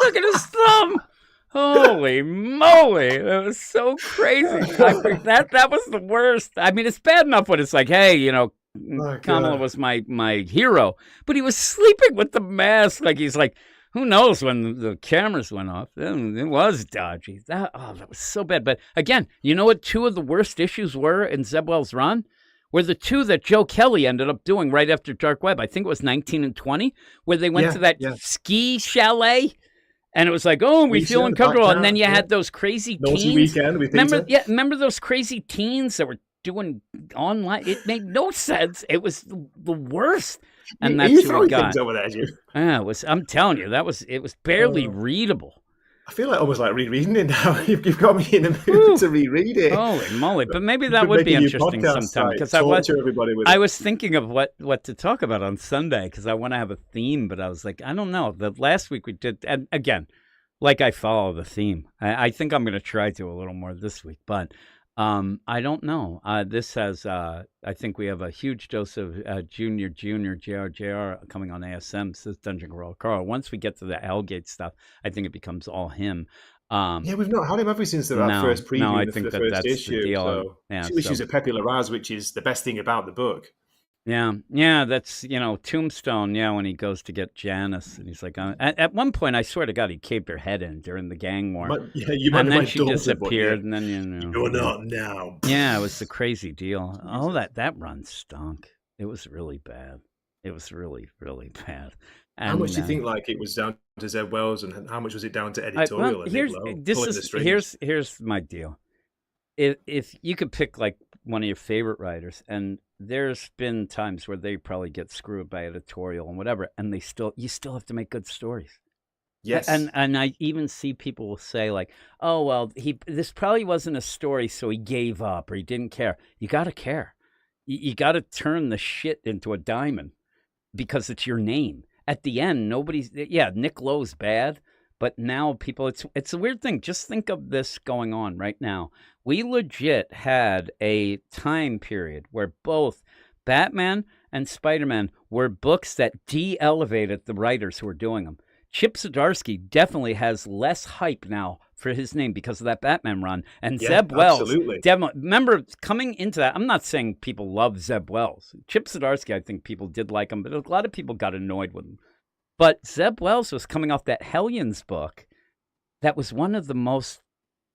Look at his thumb. Holy moly. That was so crazy. That was the worst. I mean, it's bad enough when it's like, hey, Kamala God. was my hero. But he was sleeping with the mask. Like, he's like, who knows when the cameras went off? It was dodgy. That was so bad. But again, you know what two of the worst issues were in Zeb Wells' run? Were the two that Joe Kelly ended up doing right after Dark Web. I think it was 19 and 20, where they went to that ski chalet. And it was like, oh, we feel uncomfortable. And then you had those crazy Naughty teens. Weekend with Remember, Peter. remember those crazy teens that were doing online? It made no sense. It was the worst. And Are that's you who we throwing got. things over there, Jim? Yeah, I'm telling you, it was barely readable. I feel like almost like rereading it now. You've got me in the mood to reread it. Holy moly. But maybe that would be interesting sometime. Because I was thinking of what to talk about on Sunday because I want to have a theme, but I was like, I don't know. The last week we did, and again, like I follow the theme. I think I'm going to try to a little more this week, but I don't know. This has, I think we have a huge dose of Junior, JR coming on ASM, says Dungeon Crawl Carl. Once we get to the Hellgate stuff, I think it becomes all him. We've not had him, have we, since the first preview? No, I the think first that's issue. the deal. So, two issues of Pepe Larraz, which is the best thing about the book. Yeah, that's, Tombstone, when he goes to get Janice, and he's like, at one point, I swear to God, he caved her head in during the gang war. And then she disappeared, and then, You're not now. Yeah, it was the crazy deal. Oh, that run stunk. It was really bad. It was really, really bad. And, how much do you think it was down to Zeb Wells, and how much was it down to editorial? Here's my deal. If you could pick one of your favorite writers, and there's been times where they probably get screwed by editorial and whatever, and you still have to make good stories. Yes. And I even see people will say oh well, this probably wasn't a story, so he gave up or he didn't care. You got to care. You got to turn the shit into a diamond because it's your name. At the end, Nick Lowe's bad, but now people, it's a weird thing. Just think of this going on right now. We legit had a time period where both Batman and Spider-Man were books that de-elevated the writers who were doing them. Chip Zdarsky definitely has less hype now for his name because of that Batman run. And Zeb Wells, remember coming into that, I'm not saying people love Zeb Wells. Chip Zdarsky, I think people did like him, but a lot of people got annoyed with him. But Zeb Wells was coming off that Hellions book, that was one of the most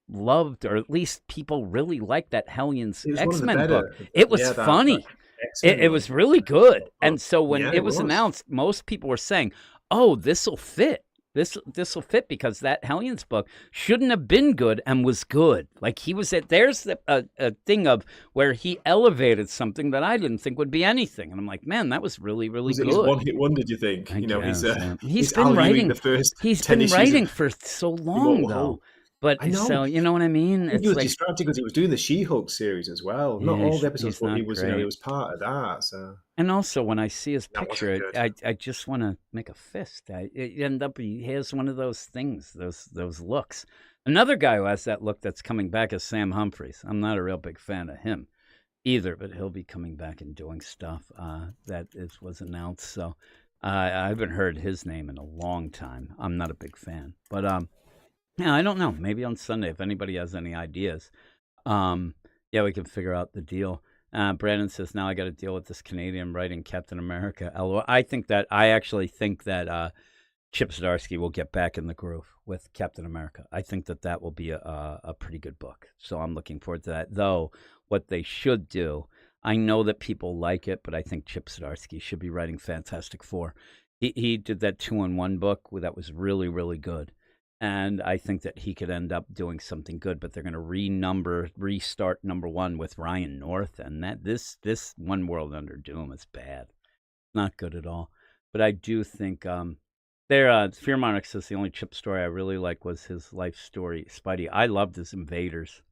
loved, or at least people really liked, that Hellions It was one of the X-Men book. better. It was Yeah, that funny. X-Men It one. was really good. Oh, And so when yeah, it it was was. announced, most people were saying, "Oh, this will fit. This will fit," because that Hellions book shouldn't have been good and was good. Like, he was at there's a thing of where he elevated something that I didn't think would be anything, and I'm like, man, that was really Was it good. his one-hit wonder, do you think? I You know, guess, yeah. he's Al Ewing, the first He's 10 been issues writing of for so long Immortal though. Hulk. But I know. so, you know what I mean? He It's was like, distracted because he was doing the She-Hulk series as well. Not yeah, all the episodes, he's but he not was, you know, great. he was part of that. So And also, when I see his that picture, wasn't good. I just want to make a fist. It end up, he has one of those things, those looks. Another guy who has that look that's coming back is Sam Humphries. I'm not a real big fan of him either, but he'll be coming back and doing stuff was announced. So I haven't heard his name in a long time. I'm not a big fan, but yeah, I don't know. Maybe on Sunday, if anybody has any ideas, yeah, we can figure out the deal. Brandon says, now I got to deal with this Canadian writing Captain America. I actually think that Chip Zdarsky will get back in the groove with Captain America. I think that will be a pretty good book. So I'm looking forward to that. Though, what they should do, I know that people like it, but I think Chip Zdarsky should be writing Fantastic Four. He did that 2-in-1 book that was really, really good. And I think that he could end up doing something good, but they're going to restart #1 with Ryan North, and this One World Under Doom is bad, not good at all. But I do think Fear Monarch says the only Chip story I really like was his life story, Spidey. I loved his Invaders.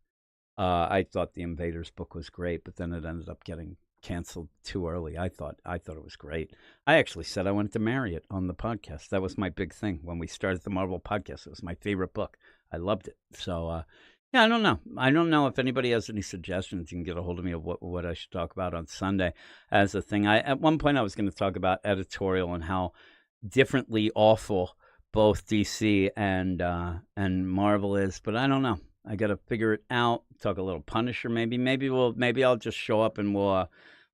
I thought the Invaders book was great, but then it ended up getting canceled too early. I thought it was great. I actually said I wanted to marry it on the podcast. That was my big thing when we started the Marvel podcast. It was my favorite book. I loved it. So yeah, I don't know. I don't know if anybody has any suggestions. You can get a hold of me of what I should talk about on Sunday as a thing. At one point I was going to talk about editorial and how differently awful both DC and Marvel is, but I don't know. I got to figure it out. Talk a little Punisher, maybe. Maybe I'll just show up and we'll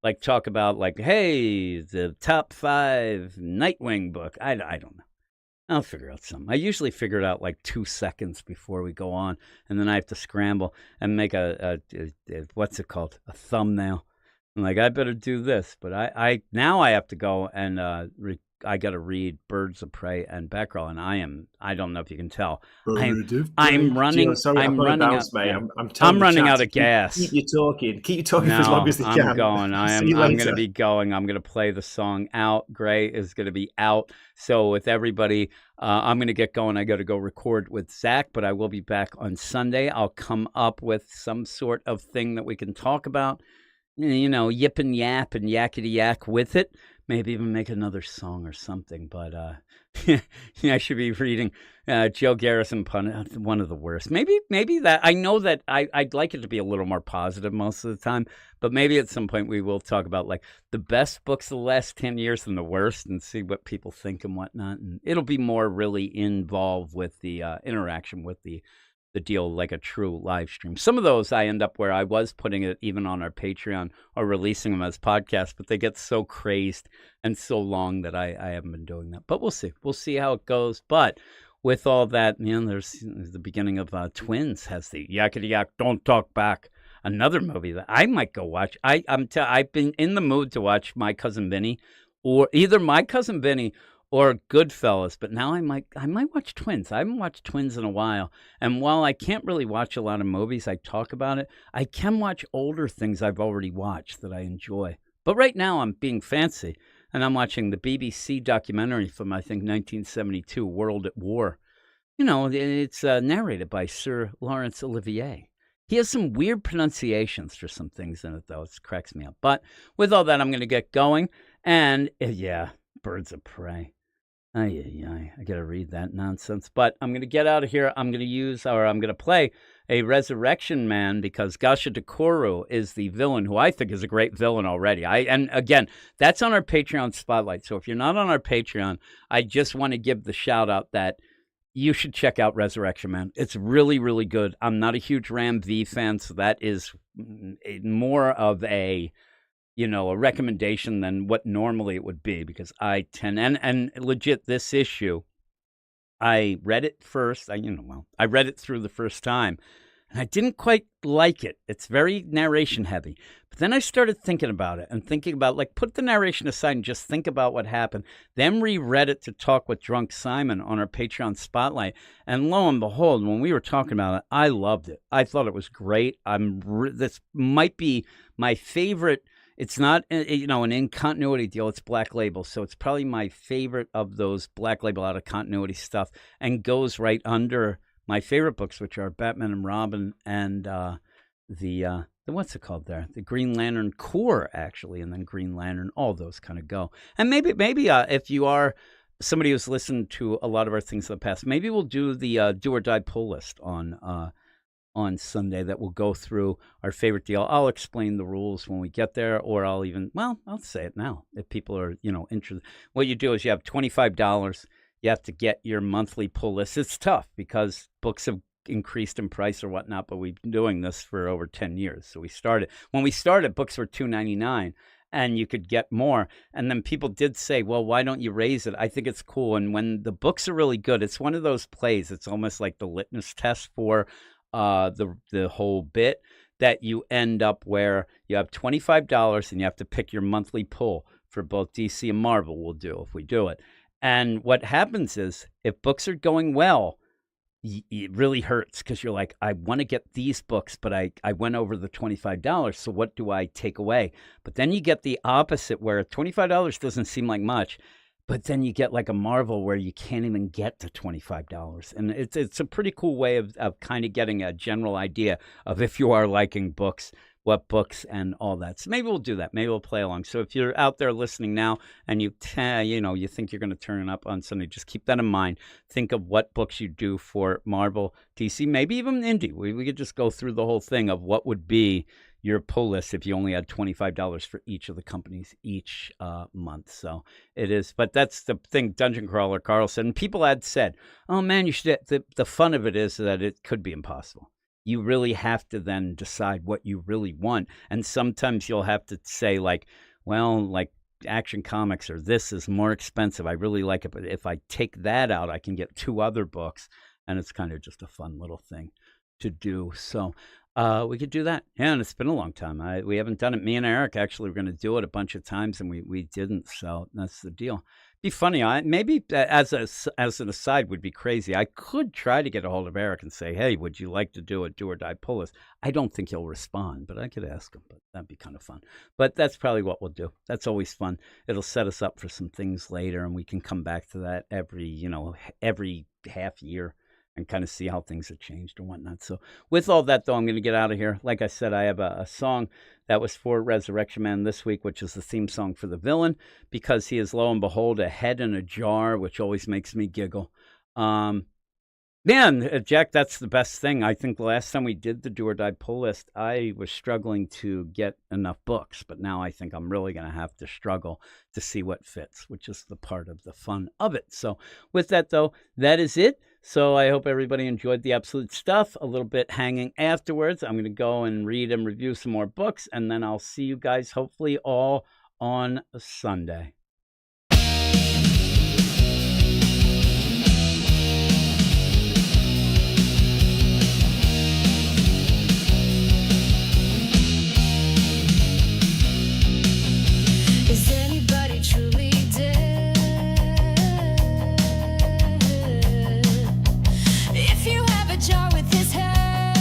like talk about like, hey, the top 5 Nightwing book. I don't know. I'll figure out something. I usually figure it out like 2 seconds before we go on, and then I have to scramble and make a what's it called? A thumbnail. I'm like, I better do this, but I now I have to go and I got to read Birds of Prey and Batgirl, and I don't know if you can tell. I'm running. Sorry, I'm running bounce, out. mate. Yeah. I'm running out of gas. Keep you talking. Keep you talking No, for as long as you can. I'm going. I'm going to be going. I'm going to play the song out. Gray is going to be out. So with everybody, I'm going to get going. I got to go record with Zach, but I will be back on Sunday. I'll come up with some sort of thing that we can talk about. You know, yip and yap and yakety yak with it. Maybe even make another song or something. But yeah, I should be reading Joe Garrison pun, one of the worst. Maybe that I know that I'd like it to be a little more positive most of the time. But maybe at some point we will talk about like the best books of the last 10 years and the worst, and see what people think and whatnot. And it'll be more really involved with the interaction with the deal, like a true live stream. Some of those I end up where I was putting it even on our Patreon or releasing them as podcasts, but they get so crazed and so long that I haven't been doing that. But we'll see. We'll see how it goes. But with all that, there's the beginning of Twins has the yakety yak, don't talk back. Another movie that I might go watch. I've been in the mood to watch My Cousin Vinny, or either My Cousin Vinny or Goodfellas, but now I might watch Twins. I haven't watched Twins in a while, and while I can't really watch a lot of movies, I talk about it, I can watch older things I've already watched that I enjoy. But right now I'm being fancy, and I'm watching the BBC documentary from, I think, 1972, World at War. You know, it's narrated by Sir Laurence Olivier. He has some weird pronunciations for some things in it, though. It cracks me up. But with all that, I'm going to get going, and yeah, Birds of Prey. I got to read that nonsense. But I'm going to get out of here. I'm going to play a Resurrection Man because Gasha Dekoru is the villain, who I think is a great villain already. And again, that's on our Patreon spotlight. So if you're not on our Patreon, I just want to give the shout out that you should check out Resurrection Man. It's really, really good. I'm not a huge Ram V fan, so that is more of a recommendation than what normally it would be, because I tend, and legit, this issue I read it first. I read it through the first time, and I didn't quite like it. It's very narration heavy. But then I started thinking about it and thinking about, like, put the narration aside and just think about what happened. Then reread it to talk with Drunk Simon on our Patreon Spotlight. And lo and behold, when we were talking about it, I loved it. I thought it was great. This might be my favorite. It's not, an in-continuity deal. It's Black Label. So it's probably my favorite of those Black Label out-of-continuity stuff, and goes right under my favorite books, which are Batman and Robin and the what's it called there? The Green Lantern Corps, actually, and then Green Lantern. All those kind of go. And maybe if you are somebody who's listened to a lot of our things in the past, maybe we'll do the Do or Die pull list on Sunday that will go through our favorite deal. I'll explain the rules when we get there, or I'll say it now if people are, interested. What you do is you have $25. You have to get your monthly pull list. It's tough because books have increased in price or whatnot, but we've been doing this for over 10 years. So when we started, books were $2.99 and you could get more. And then people did say, well, why don't you raise it? I think it's cool. And when the books are really good, it's one of those plays. It's almost like the litmus test for the whole bit, that you end up where you have $25 and you have to pick your monthly pull for both DC and Marvel. We'll do if we do it. And what happens is, if books are going well, it really hurts because you're like, I want to get these books, but I went over the $25. So what do I take away? But then you get the opposite, where $25 doesn't seem like much. But then you get like a Marvel where you can't even get to $25. And it's a pretty cool way of kind of getting a general idea of if you are liking books, what books and all that. So maybe we'll do that. Maybe we'll play along. So if you're out there listening now and you think you're going to turn it up on Sunday, just keep that in mind. Think of what books you do for Marvel, DC, maybe even Indie. We could just go through the whole thing of what would be your pull list if you only had $25 for each of the companies each month. So it is, but that's the thing. Dungeon Crawler Carl said, and people had said, oh man, you should. The fun of it is that it could be impossible. You really have to then decide what you really want, and sometimes you'll have to say like, well, like Action Comics or this is more expensive. I really like it, but if I take that out, I can get 2 other books, and it's kind of just a fun little thing to do. So we could do that. Yeah, and it's been a long time. We haven't done it. Me and Eric actually were going to do it a bunch of times, and we didn't. So that's the deal. Be funny. Maybe as an aside would be crazy. I could try to get a hold of Eric and say, hey, would you like to do a Do or Die pull list? I don't think he'll respond, but I could ask him. But that'd be kind of fun. But that's probably what we'll do. That's always fun. It'll set us up for some things later, and we can come back to that every half year and kind of see how things have changed and whatnot. So with all that, though, I'm going to get out of here. Like I said, I have a song that was for Resurrection Man this week, which is the theme song for the villain, because he is, lo and behold, a head in a jar, which always makes me giggle. Jack, that's the best thing. I think the last time we did the Do or Die pull list, I was struggling to get enough books, but now I think I'm really going to have to struggle to see what fits, which is the part of the fun of it. So with that, though, that is it. So I hope everybody enjoyed the absolute stuff. A little bit hanging afterwards. I'm going to go and read and review some more books, and then I'll see you guys hopefully all on Sunday. Is anybody truly dead? If you have a jar with his head,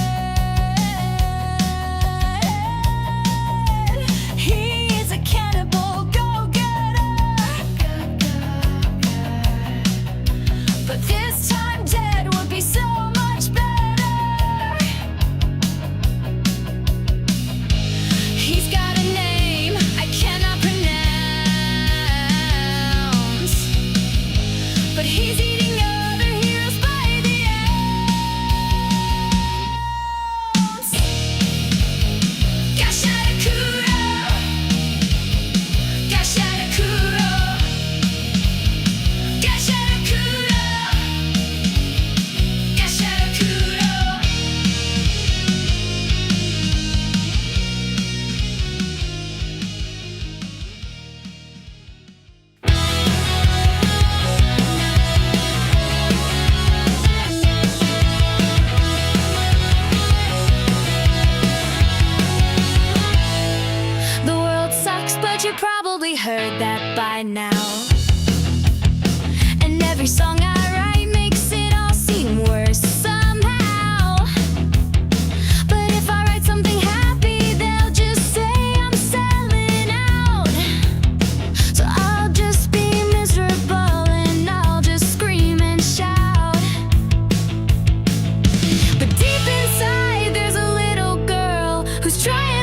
he is a cannibal. Go get him. heard that by now. And every song I write makes it all seem worse somehow. But if I write something happy, they'll just say I'm selling out. So I'll just be miserable and I'll just scream and shout. But deep inside there's a little girl who's trying